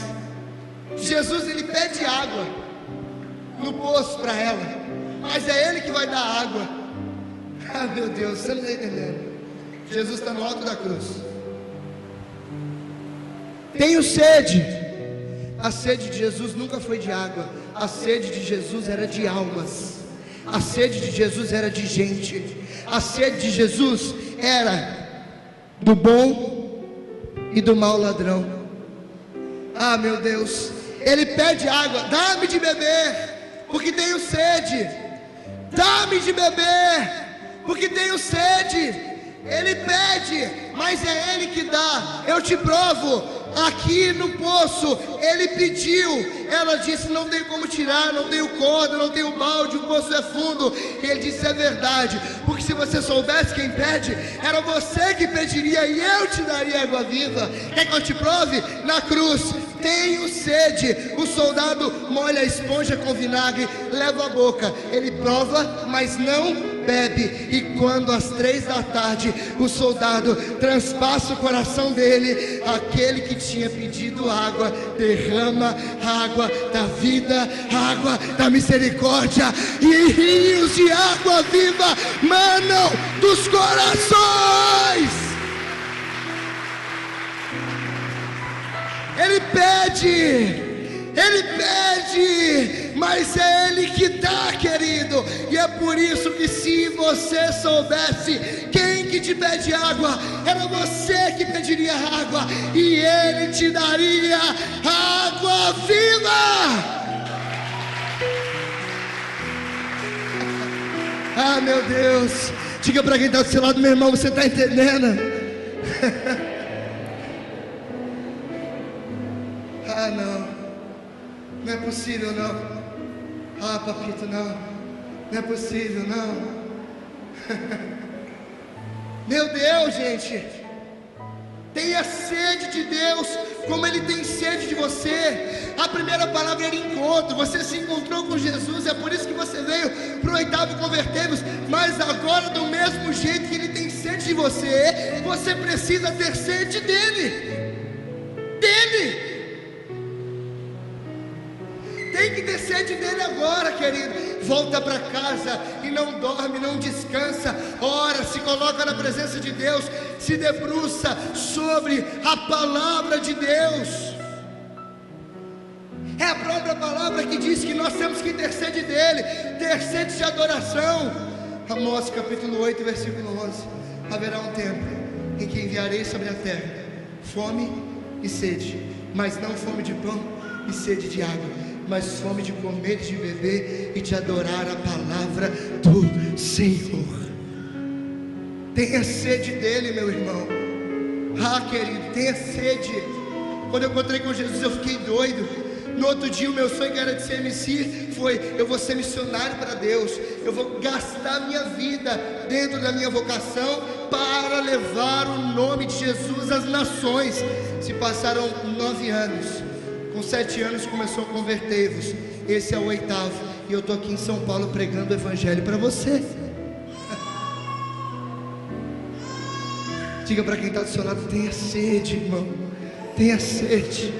Jesus, Ele pede água no poço para ela, mas é Ele que vai dar água. Meu Deus, você não está entendendo. Jesus está no alto da cruz. Tenho sede. A sede de Jesus nunca foi de água. A sede de Jesus era de almas. A sede de Jesus era de gente. A sede de Jesus era do bom e do mau ladrão. Meu Deus, Ele pede água. Dá-me de beber, porque tenho sede. Dá-me de beber, porque tenho sede. Ele pede, mas é Ele que dá. Eu te provo. Aqui no poço, Ele pediu. Ela disse: não tenho como tirar, não tenho corda, não tenho balde, o poço é fundo. E Ele disse: é verdade, porque se você soubesse quem pede, era você que pediria e eu te daria água viva. Quer que eu te prove? Na cruz. Tenho sede. O soldado molha a esponja com vinagre, leva a boca. Ele prova, mas não bebe, e quando às 3 da tarde o soldado transpassa o coração dele, aquele que tinha pedido água derrama água da vida, água da misericórdia, e rios de água viva manam dos corações. Ele pede, mas é Ele que dá, querido. E é por isso que, se você soubesse quem que te pede água, era você que pediria água, e Ele te daria água viva. Ah, meu Deus, diga para quem está do seu lado: meu irmão, você está entendendo? Ah, não é possível não. Ah, papito, não é possível não. Meu Deus, gente, tenha sede de Deus como Ele tem sede de você. A primeira palavra era encontro. Você se encontrou com Jesus, é por isso que você veio para o 8º Convertemos. Mas agora, do mesmo jeito que Ele tem sede de você, você precisa ter sede dEle. Tem que ter sede dele agora, querido. Volta para casa e não dorme, não descansa. Ora, se coloca na presença de Deus, se debruça sobre a palavra de Deus. É a própria palavra que diz que nós temos que ter sede dele, ter sede de adoração. Amós capítulo 8, versículo 11: haverá um tempo em que enviarei sobre a terra fome e sede, mas não fome de pão e sede de água, mas fome de comer e de beber e de adorar a palavra do Senhor. Tenha sede dele, meu irmão. Ah, querido, tenha sede. Quando eu encontrei com Jesus, eu fiquei doido. No outro dia, o meu sonho, que era de ser MC, foi: eu vou ser missionário para Deus. Eu vou gastar minha vida dentro da minha vocação para levar o nome de Jesus às nações. Se passaram 9 anos. Com 7 anos começou a Convertei-vos. Esse é o 8º, e eu estou aqui em São Paulo pregando o Evangelho para você. Diga para quem está do seu lado: tenha sede, irmão. Tenha sede.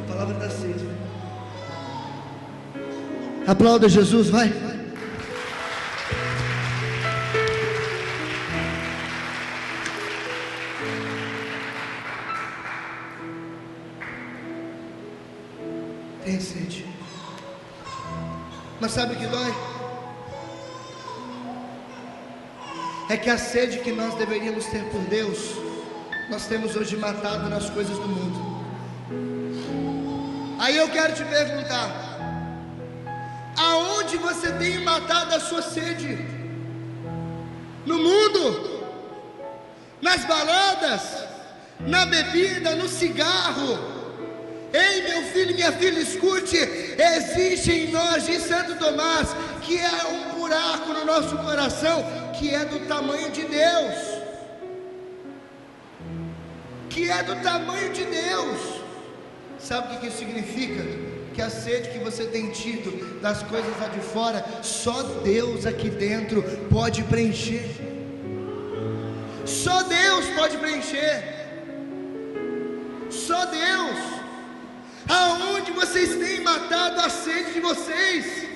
A palavra da sede. Aplauda Jesus, vai. Tem sede. Mas sabe o que dói? É que a sede que nós deveríamos ter por Deus, nós temos hoje matado nas coisas do mundo. Aí eu quero te perguntar: aonde você tem matado a sua sede? No mundo? Nas baladas? Na bebida? No cigarro? Ei, meu filho e minha filha, escute: existe em nós, diz Santo Tomás, que é um buraco no nosso coração, que é do tamanho de Deus. Que é do tamanho de Deus. Sabe o que isso significa? Que a sede que você tem tido das coisas lá de fora, só Deus aqui dentro pode preencher. Só Deus pode preencher. Só Deus. Aonde vocês têm matado a sede de vocês?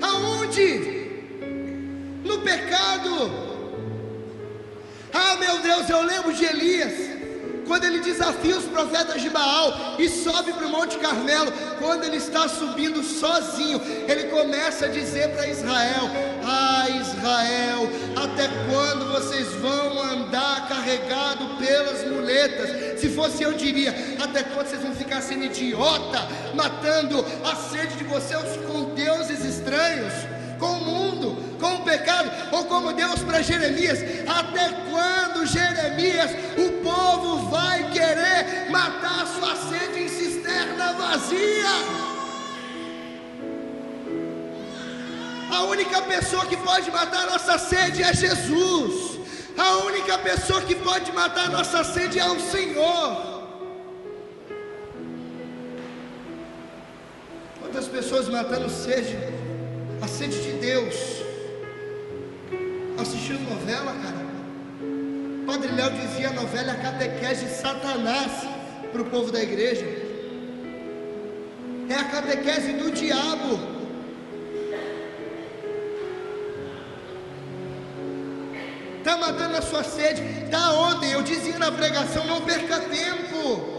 Aonde? No pecado. Ah, meu Deus, eu lembro de Elias, quando ele desafia os profetas de Baal e sobe para o Monte Carmelo. Quando ele está subindo sozinho, ele começa a dizer para Israel: ah, Israel, até quando vocês vão andar carregado pelas muletas? Se fosse eu, diria: até quando vocês vão ficar sendo idiota, matando a sede de vocês com deuses estranhos, com o mundo, com o pecado? Ou como Deus para Jeremias: até quando, Jeremias, o povo vai querer matar a sua sede em cisterna vazia? A única pessoa que pode matar a nossa sede é Jesus. A única pessoa que pode matar a nossa sede é o Senhor. Quantas pessoas matando sede, a sede de Deus. Assistindo novela, cara. Padre Léo dizia: a novela é a catequese de Satanás para o povo da igreja. É a catequese do diabo. Está matando a sua sede. Está ontem, eu dizia na pregação: não perca tempo.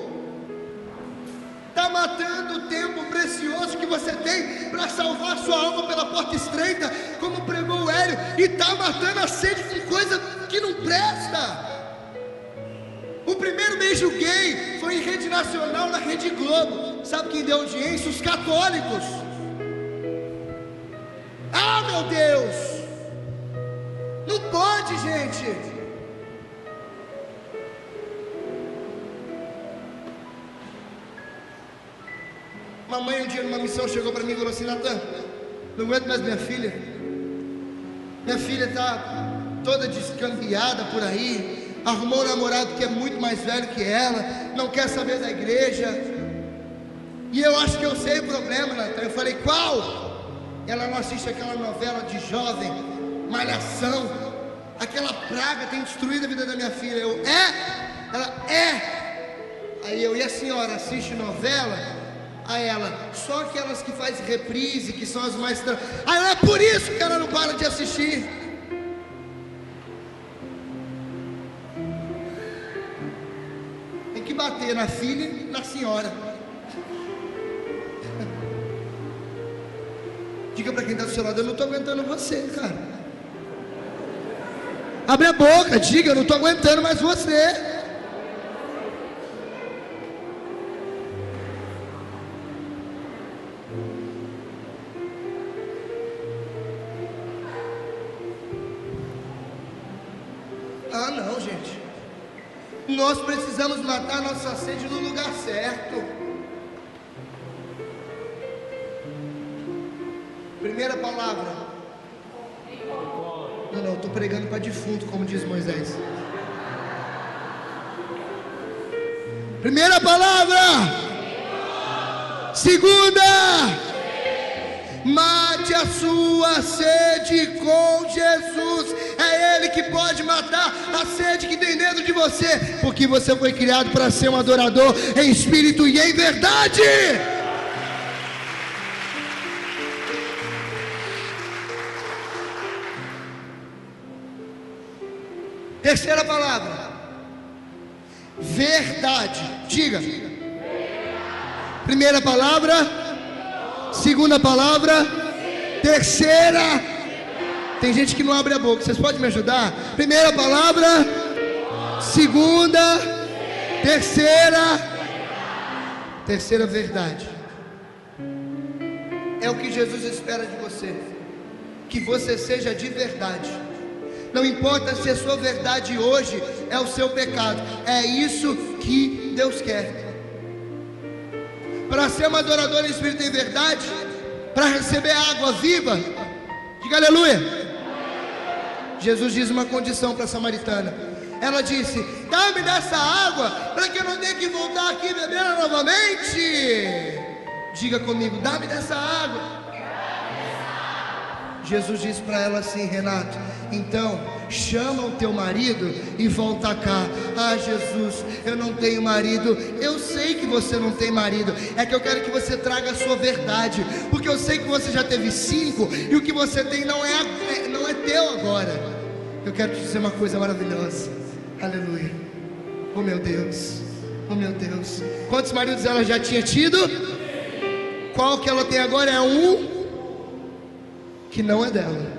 Está matando o tempo precioso que você tem para salvar sua alma pela porta estreita, como pregou o Hélio. E está matando a sede com coisa que não presta. O primeiro beijo gay foi em rede nacional, na Rede Globo. Sabe quem deu audiência? Os católicos. Ah, meu Deus! Não pode, gente. Mamãe um dia numa missão chegou para mim e falou assim: Natan, não aguento mais minha filha. Minha filha está toda descambiada por aí. Arrumou um namorado que é muito mais velho que ela, não quer saber da igreja. E eu acho que eu sei o problema, Natan. Eu falei: qual? Ela não assiste aquela novela de jovem, Malhação. Aquela praga tem destruído a vida da minha filha. Eu: é? Ela: é. Aí eu: e a senhora assiste novela? A ela: só aquelas que faz reprise, que são as mais... Aí ela: é por isso que ela não para de assistir. Tem que bater na filha e na senhora. Diga para quem está do seu lado: eu não estou aguentando você, cara. Abre a boca, diga: eu não estou aguentando mais você. Ah, não, gente. Nós precisamos matar a nossa sede no lugar certo. Primeira palavra. Não, estou pregando para defunto, como diz Moisés. Primeira palavra. Segunda: mate a sua sede com Jesus. É Ele que pode matar a sede que tem dentro de você, porque você foi criado para ser um adorador em espírito e em verdade. Terceira palavra: verdade. Diga. Primeira palavra. Segunda palavra. Terceira. Tem gente que não abre a boca. Vocês podem me ajudar? Primeira palavra. Segunda. Terceira verdade. É o que Jesus espera de você, que você seja de verdade. Não importa se a sua verdade hoje é o seu pecado, é isso que Deus quer. Para ser um adorador em espírito e em verdade, para receber a água viva, diga aleluia. Jesus diz uma condição para a samaritana. Ela disse: dá-me dessa água, para que eu não tenha que voltar aqui e beber novamente. Diga comigo: dá-me dessa água. Jesus disse para ela assim: Renato, então chama o teu marido e volta cá. Ah, Jesus, eu não tenho marido. Eu sei que você não tem marido. É que eu quero que você traga a sua verdade, porque eu sei que você já teve 5 e o que você tem não é teu agora. Eu quero te dizer uma coisa maravilhosa. Aleluia. Oh meu Deus, oh meu Deus. Quantos maridos ela já tinha tido? Qual que ela tem agora? É um que não é dela.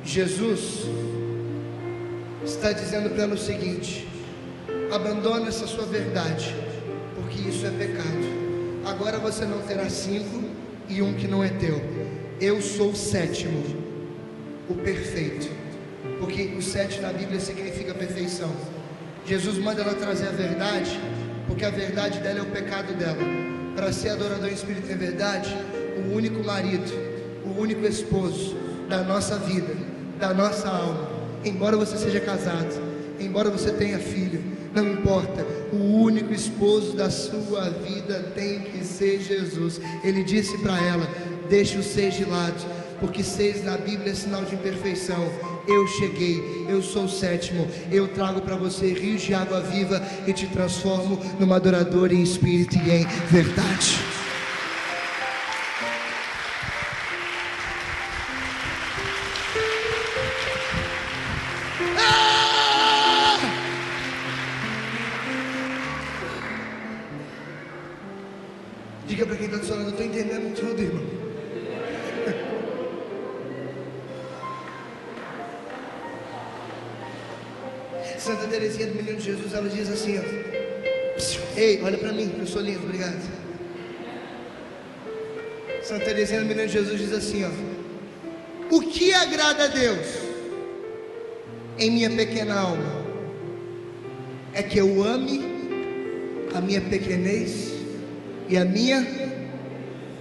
Jesus está dizendo para ela o seguinte: abandona essa sua verdade, porque isso é pecado. Agora você não terá 5 e um que não é teu. Eu sou o 7º, o perfeito, porque o 7 na Bíblia significa perfeição. Jesus manda ela trazer a verdade, porque a verdade dela é o pecado dela. Para ser adorador em espírito e em verdade, o único marido, o único esposo da nossa vida, da nossa alma, embora você seja casado, embora você tenha filho, não importa, o único esposo da sua vida tem que ser Jesus. Ele disse para ela: deixe o ser de lado, porque 6 na Bíblia é sinal de imperfeição. Eu cheguei, eu sou o 7º, eu trago para você rios de água viva e te transformo numa adoradora em espírito e em verdade. Diga para quem está do seu lado: eu estou entendendo tudo, irmão. Santa Teresinha do Menino Jesus, ela diz assim, ó. Ei, olha para mim, eu sou lindo, obrigado. Santa Teresinha do Menino Jesus diz assim, ó: o que agrada a Deus em minha pequena alma é que eu ame a minha pequenez e a minha...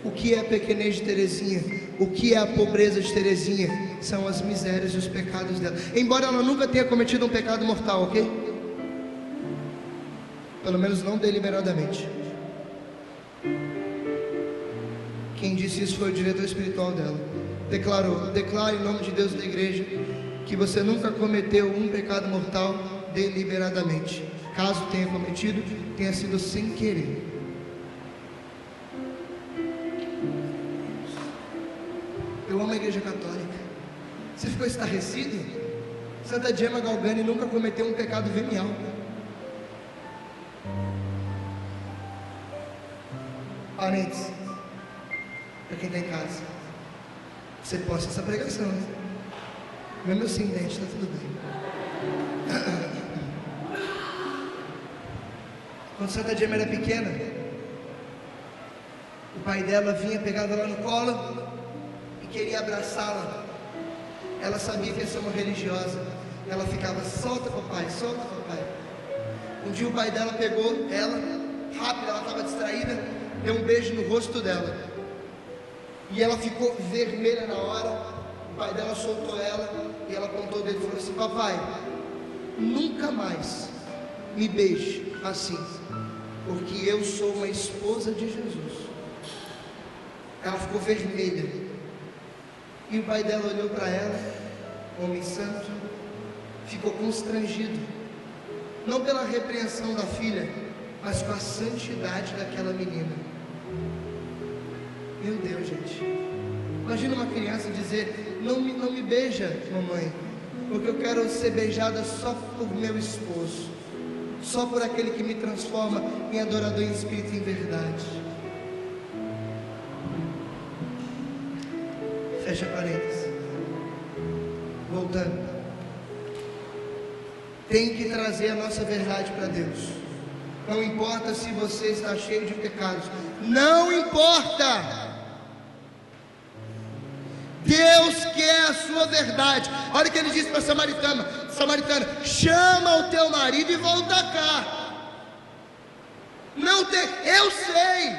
O que é a pequenez de Teresinha? O que é a pobreza de Teresinha? São as misérias e os pecados dela. Embora ela nunca tenha cometido um pecado mortal, ok? Pelo menos não deliberadamente. Quem disse isso foi o diretor espiritual dela. Declare em nome de Deus da igreja que você nunca cometeu um pecado mortal deliberadamente. Caso tenha cometido, tenha sido sem querer. Eu amo a igreja católica. Você ficou estarrecido? Santa Gemma Galgani nunca cometeu um pecado venial. Parênteses, para quem está em casa, você posta essa pregação, né? Mesmo assim, dente, está tudo bem. Quando Santa Gemma era pequena, o pai dela vinha, pegava ela no colo e queria abraçá-la. Ela sabia que ia ser uma religiosa. Ela ficava: solta papai, solta papai. Um dia o pai dela pegou ela, rápido, ela estava distraída, deu um beijo no rosto dela. E ela ficou vermelha na hora. O pai dela soltou ela e ela apontou o dedo e falou assim: papai, nunca mais me beije assim, porque eu sou uma esposa de Jesus. Ela ficou vermelha. E o pai dela olhou para ela, homem santo, ficou constrangido, não pela repreensão da filha, mas com a santidade daquela menina. Meu Deus, gente, imagina uma criança dizer: não me beija, mamãe, porque eu quero ser beijada só por meu esposo, só por aquele que me transforma em adorador em espírito e em verdade. Fecha parênteses. Voltando, tem que trazer a nossa verdade para Deus. Não importa se você está cheio de pecados, não importa. Deus quer a sua verdade. Olha o que ele disse para a samaritana: chama o teu marido e volta cá. Não tem, eu sei,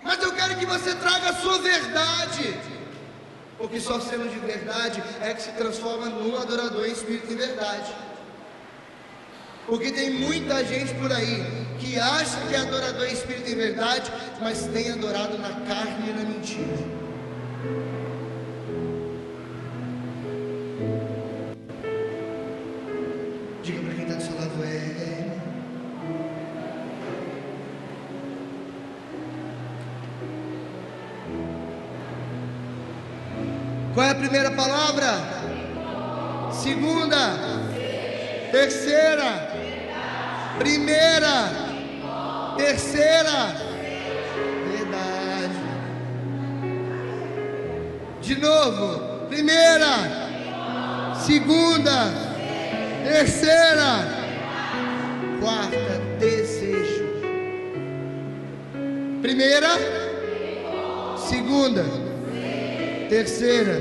mas eu quero que você traga a sua verdade, porque só sendo de verdade é que se transforma num adorador em espírito e verdade. Porque tem muita gente por aí que acha que é adorador em espírito e verdade, mas tem adorado na carne e na mentira. Diga para quem está do seu lado: Qual é a primeira palavra? Segunda, terceira, primeira, terceira, verdade. De novo: primeira, segunda, terceira, quarta, desejo. Primeira, segunda, terceira,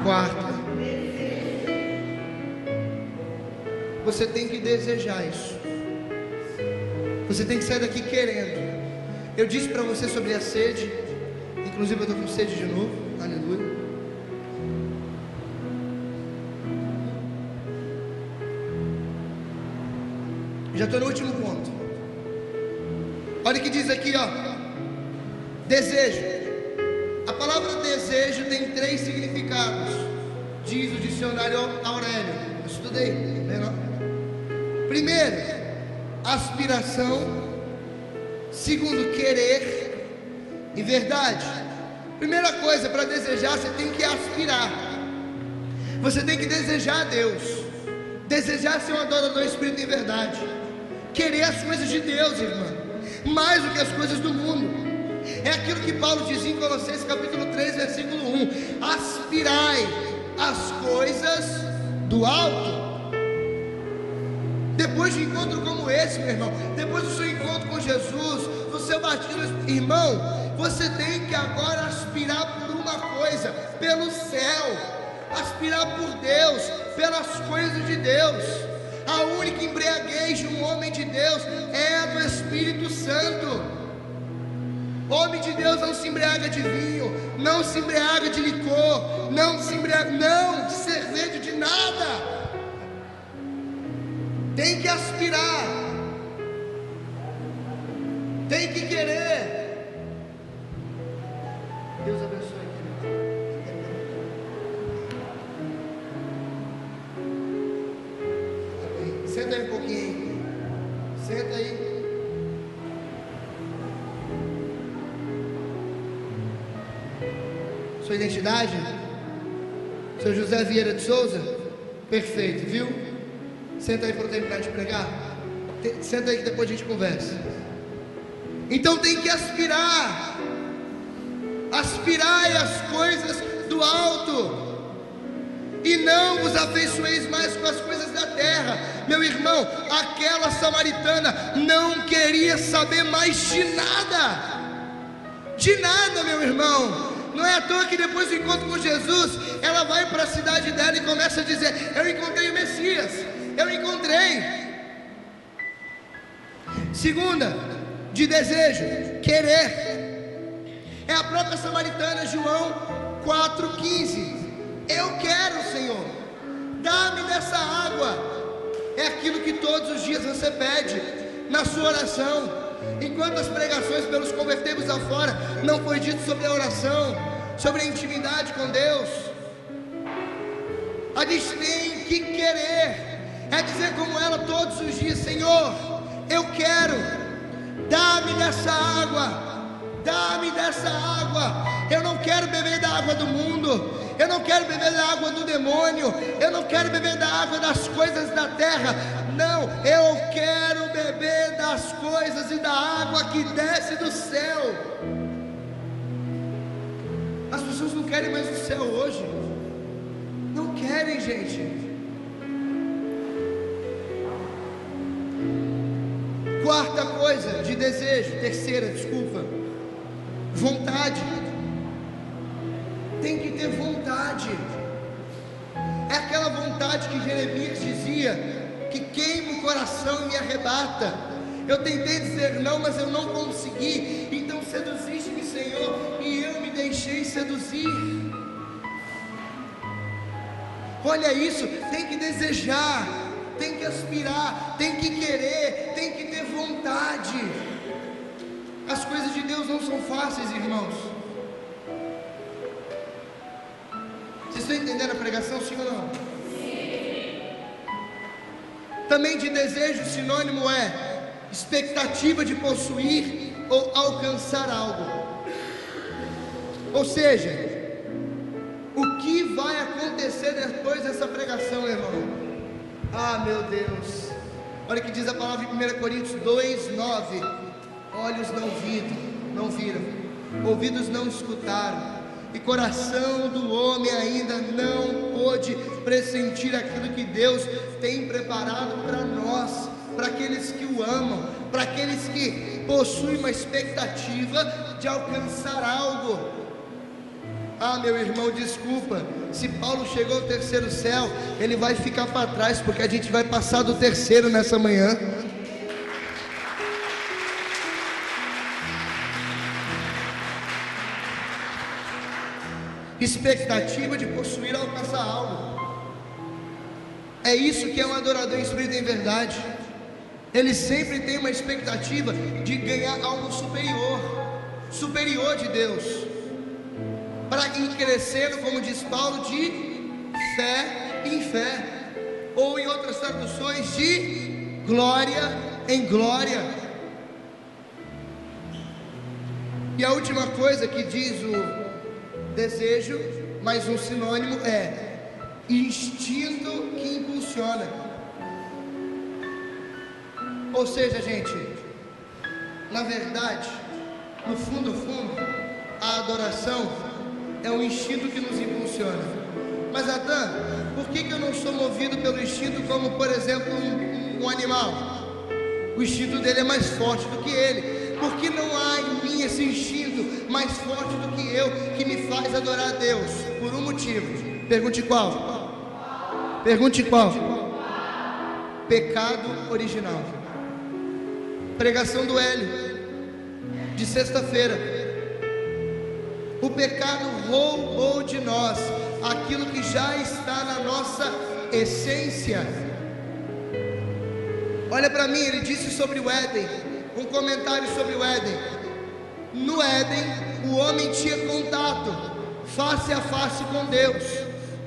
quarta. Você tem que desejar isso. Você tem que sair daqui querendo. Eu disse para você sobre a sede. Inclusive eu estou com sede de novo. Aleluia. Já estou no último ponto. Olha o que diz aqui, ó: desejo. A palavra desejo tem 3 significados, diz o dicionário Aurélio. Eu estudei, não? Primeiro, aspiração. Segundo, querer e verdade. Primeira coisa, para desejar, você tem que aspirar. Você tem que desejar a Deus, desejar ser um adorador espírito em verdade, querer as coisas de Deus, irmão, mais do que as coisas do mundo. É aquilo que Paulo diz em Colossenses capítulo 3, versículo 1: aspirai as coisas do alto. Depois de um encontro como esse, meu irmão, depois do seu encontro com Jesus, do seu batismo, irmão, você tem que agora aspirar por uma coisa, pelo céu, aspirar por Deus, pelas coisas de Deus. A única embriaguez de um homem de Deus é a do Espírito Santo. Homem de Deus não se embriaga de vinho, não se embriaga de licor, não se embriaga, não, de cerveja, de nada. Tem que aspirar, tem que querer. Deus abençoe aqui. Senta aí um pouquinho. Senta aí. Sua identidade? Seu José Vieira de Souza? Perfeito, viu? Senta aí para eu terminar de pregar. Senta aí que depois a gente conversa. Então tem que aspirar. Aspirai as coisas do alto, e não vos afeiçoeis mais com as coisas da terra. Meu irmão, aquela samaritana não queria saber mais de nada. De nada, meu irmão. Não é à toa que depois do encontro com Jesus, ela vai para a cidade dela e começa a dizer: eu encontrei o Messias, eu encontrei. Segunda, de desejo, querer. É a própria samaritana, João 4,15. Eu quero, Senhor, dá-me dessa água. É aquilo que todos os dias você pede na sua oração. Enquanto as pregações pelos convertemos afora não foi dito sobre a oração, sobre a intimidade com Deus, a gente tem que querer, é dizer como ela todos os dias: Senhor, eu quero, dá-me dessa água, dá-me dessa água. Eu não quero beber da água do mundo, eu não quero beber da água do demônio, eu não quero beber da água das coisas da terra. Não, eu quero beber das coisas e da água que desce do céu. As pessoas não querem mais o céu hoje. Não querem, gente. Quarta coisa de desejo, terceira, desculpa, vontade. Tem que ter vontade. É aquela vontade que Jeremias dizia, que queima o coração e me arrebata. Eu tentei dizer não, mas eu não consegui. Então seduziste-me, Senhor, e eu me deixei seduzir. Olha isso, tem que desejar, tem que aspirar, tem que querer, tem que ter vontade. As coisas de Deus não são fáceis, irmãos. Vocês estão entendendo a pregação, sim ou não? Sim. Também de desejo, sinônimo é expectativa de possuir ou alcançar algo. Ou seja, o que vai acontecer depois dessa pregação, irmão? Ah, meu Deus. Olha o que diz a palavra em 1 Coríntios 2:9. Olhos não viram, ouvidos não escutaram, e coração do homem ainda não pôde pressentir aquilo que Deus tem preparado para nós, para aqueles que o amam, para aqueles que possuem uma expectativa de alcançar algo. Ah, meu irmão, desculpa, se Paulo chegou ao terceiro céu, ele vai ficar para trás, porque a gente vai passar do terceiro nessa manhã. Expectativa de possuir ou alcançar algo. É isso que é um adorador em espírito em verdade. Ele sempre tem uma expectativa de ganhar algo superior de Deus. para ir crescendo, como diz Paulo, de fé em fé, ou em outras traduções, de glória em glória. E a última coisa que diz o desejo, mais um sinônimo, é instinto que impulsiona. Ou seja, gente, na verdade, no fundo, a adoração é um instinto que nos impulsiona. Mas Adão, por que eu não sou movido pelo instinto como, por exemplo, um animal? O instinto dele é mais forte do que ele. Por que não há em mim esse instinto mais forte do que eu, que me faz adorar a Deus? Por um motivo. Pergunte qual? Pergunte qual? Pecado original. Pregação do Hélio, de sexta-feira. O pecado roubou de nós aquilo que já está na nossa essência. Olha para mim, ele disse sobre o Éden, um comentário sobre o Éden. No Éden, o homem tinha contato face a face com Deus.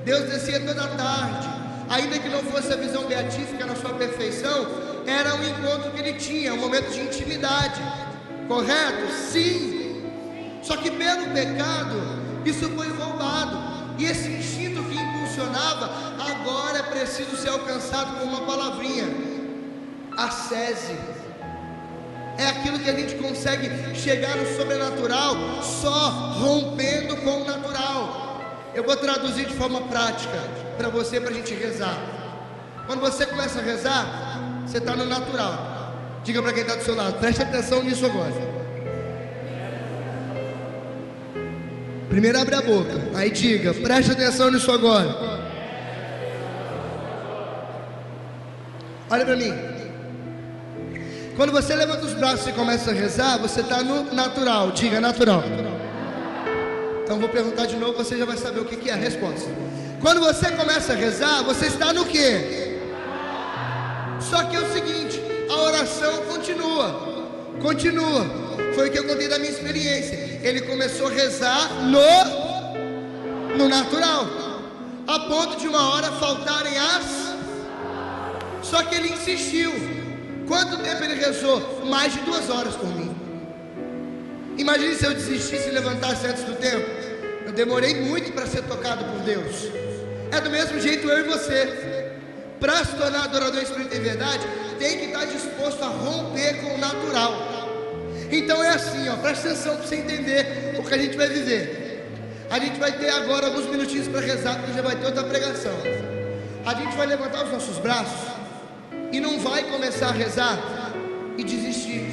Deus descia toda tarde, ainda que não fosse a visão beatífica na sua perfeição, era um encontro que ele tinha, um momento de intimidade. Correto? Sim. Só que pelo pecado, isso foi roubado. E esse instinto que impulsionava, agora é preciso ser alcançado com uma palavrinha: ascese. É aquilo que a gente consegue chegar no sobrenatural só rompendo com o natural. Eu vou traduzir de forma prática para você, para a gente rezar. Quando você começa a rezar, você está no natural. Diga para quem está do seu lado, preste atenção nisso agora. Primeiro abre a boca, aí diga, preste atenção nisso agora. Olha para mim. Quando você levanta os braços e começa a rezar, você está no natural. Diga, natural. Então vou perguntar de novo, você já vai saber o que é a resposta. Quando você começa a rezar, você está no quê? Só que é o seguinte, a oração continua. Foi o que eu contei da minha experiência. Ele começou a rezar no natural, a ponto de uma hora faltarem as. Só que ele insistiu. Quanto tempo ele rezou? Mais de 2 horas por mim. Imagine se eu desistisse e levantasse antes do tempo. Eu demorei muito para ser tocado por Deus. É do mesmo jeito eu e você. Para se tornar adorador em espírito e em verdade, tem que estar disposto a romper com o natural. Então é assim, ó, presta atenção para você entender o que a gente vai viver. A gente vai ter agora alguns minutinhos para rezar, porque já vai ter outra pregação. A gente vai levantar os nossos braços e não vai começar a rezar e desistir,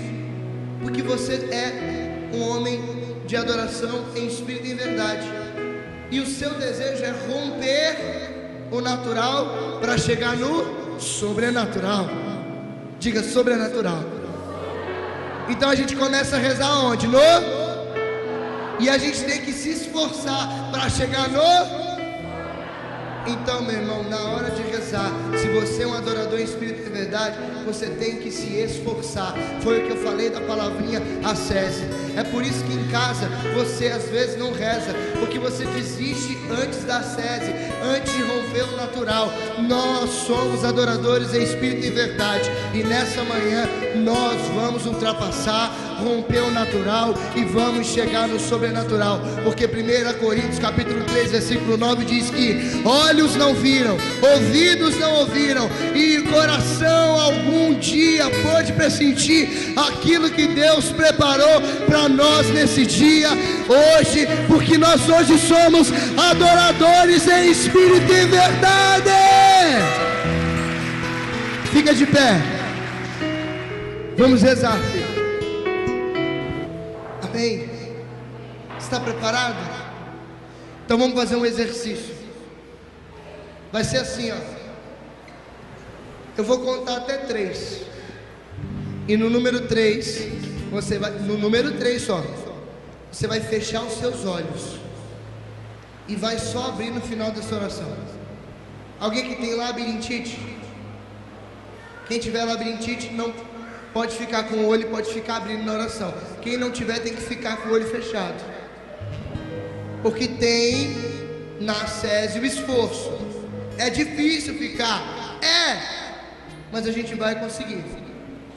porque você é um homem de adoração em espírito e em verdade, e o seu desejo é romper o natural para chegar no sobrenatural. Diga, sobrenatural. Então a gente começa a rezar onde? E a gente tem que se esforçar para chegar no. Então, meu irmão, na hora de rezar, se você é um adorador em espírito e verdade, você tem que se esforçar. Foi o que eu falei da palavrinha ascese. É por isso que em casa você às vezes não reza, porque você desiste antes da ascese, antes de romper o natural. Nós somos adoradores em espírito e verdade, e nessa manhã nós vamos ultrapassar, romper o natural e vamos chegar no sobrenatural, porque 1 Coríntios capítulo 3 versículo 9 diz que olhos não viram, ouvidos não ouviram, e coração algum dia pôde pressentir aquilo que Deus preparou para nós nesse dia, hoje, porque nós hoje somos adoradores em espírito e verdade. Fica de pé, vamos rezar, filho. Amém? Está preparado? Então vamos fazer um exercício. Vai ser assim, ó. Eu vou contar até 3. E no número 3, você vai, no número 3 só, você vai fechar os seus olhos e vai só abrir no final dessa oração. Alguém que tem labirintite? Quem tiver labirintite não pode ficar com o olho, pode ficar abrindo na oração. Quem não tiver tem que ficar com o olho fechado. porque tem na SESI o esforço. É difícil ficar, mas a gente vai conseguir.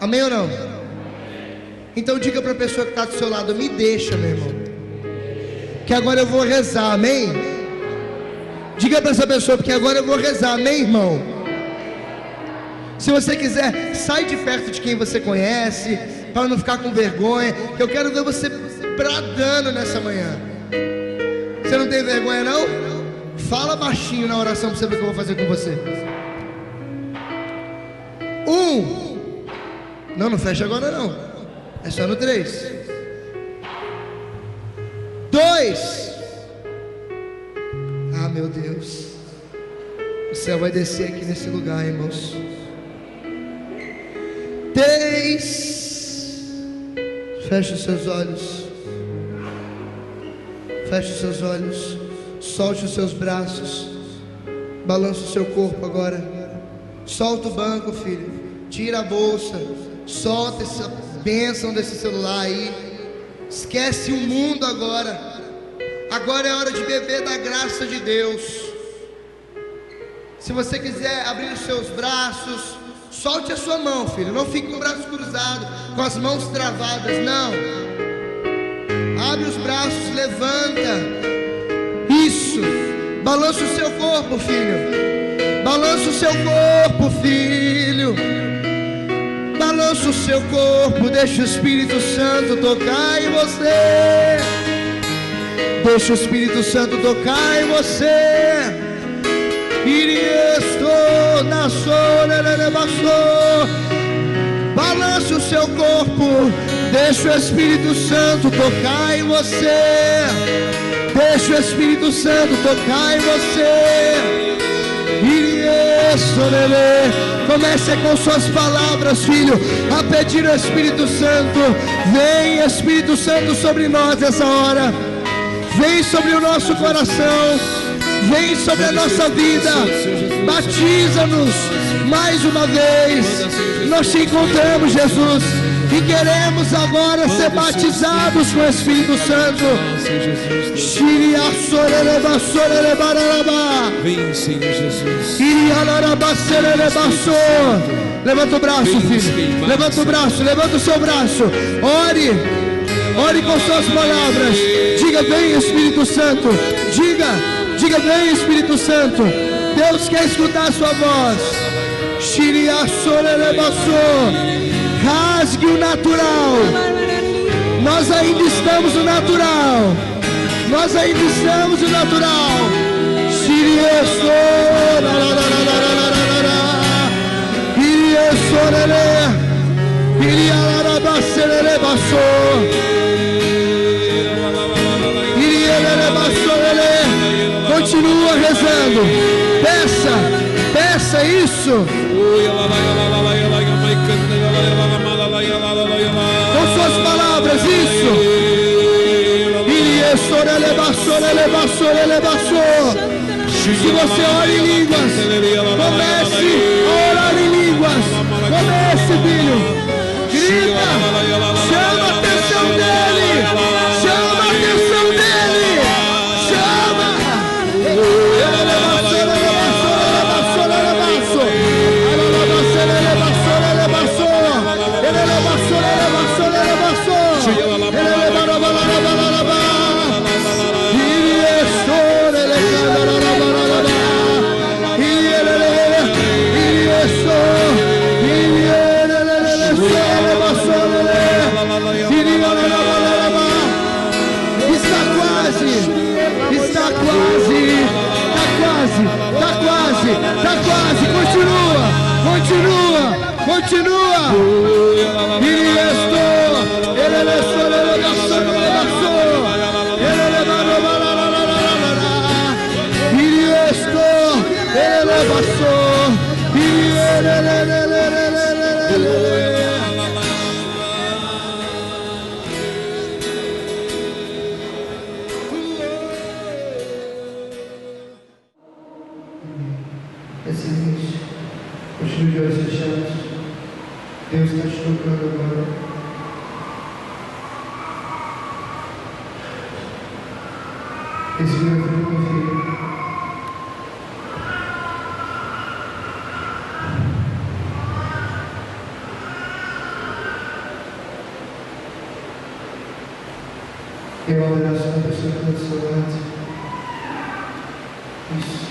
Amém ou não? Então diga para a pessoa que está do seu lado: me deixa, meu irmão, que agora eu vou rezar. Amém? Diga para essa pessoa, porque agora eu vou rezar. Amém, irmão? Se você quiser, sai de perto de quem você conhece, para não ficar com vergonha, que eu quero ver você bradando nessa manhã. Você não tem vergonha não? Fala baixinho na oração para você ver o que eu vou fazer com você. Não fecha agora não. É só no 3. 2. Ah, meu Deus, o céu vai descer aqui nesse lugar, irmãos. 3. Feche os seus olhos. Feche os seus olhos. Solte os seus braços. Balança o seu corpo agora. Solta o banco, filho. Tira a bolsa. Solta essa bênção desse celular aí. Esquece o mundo agora. Agora é hora de beber da graça de Deus. Se você quiser abrir os seus braços, solte a sua mão, filho. Não fique com o braço cruzado, com as mãos travadas, não. Abre os braços, levanta. Isso. Balança o seu corpo, filho. Balança o seu corpo, filho. Balança o seu corpo. Deixa o Espírito Santo tocar em você. Deixa o Espírito Santo tocar em você. Balance o seu corpo. Deixa o Espírito Santo tocar em você. Deixa o Espírito Santo tocar em você. Comece com suas palavras, filho, a pedir ao Espírito Santo. Vem, Espírito Santo, sobre nós essa hora. Vem sobre o nosso coração. Vem sobre a nossa vida. Batiza-nos mais uma vez. Nós te encontramos, Jesus, e queremos agora ser batizados com o Espírito Santo. Vem, Senhor Jesus. Levanta o braço, filho. Levanta o braço, levanta o seu braço. Ore com suas palavras. Diga: vem, Espírito Santo. Diga: vem, Espírito Santo. Deus quer escutar a sua voz. Rasgue o natural. Nós ainda estamos no natural. Nós ainda estamos no natural. Continua rezando. Peça isso. Com suas palavras, isso. Se você ora em línguas, comece a orar em línguas. Comece, filho. Grita. Chama a atenção dele. Chama a atenção dele. Chama. Está quase, continua. Continue de olhos fechados. Deus está te tocando agora. Quer uma oração para a pessoa que está do seu lado? Isso.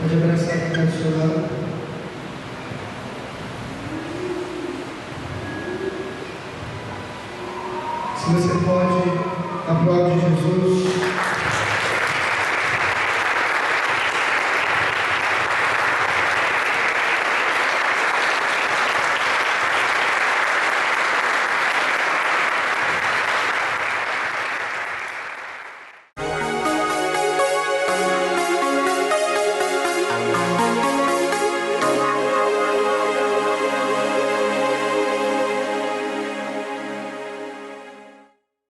Pode abraçar quem está do seu lado. Se você pode, aplaude Jesus.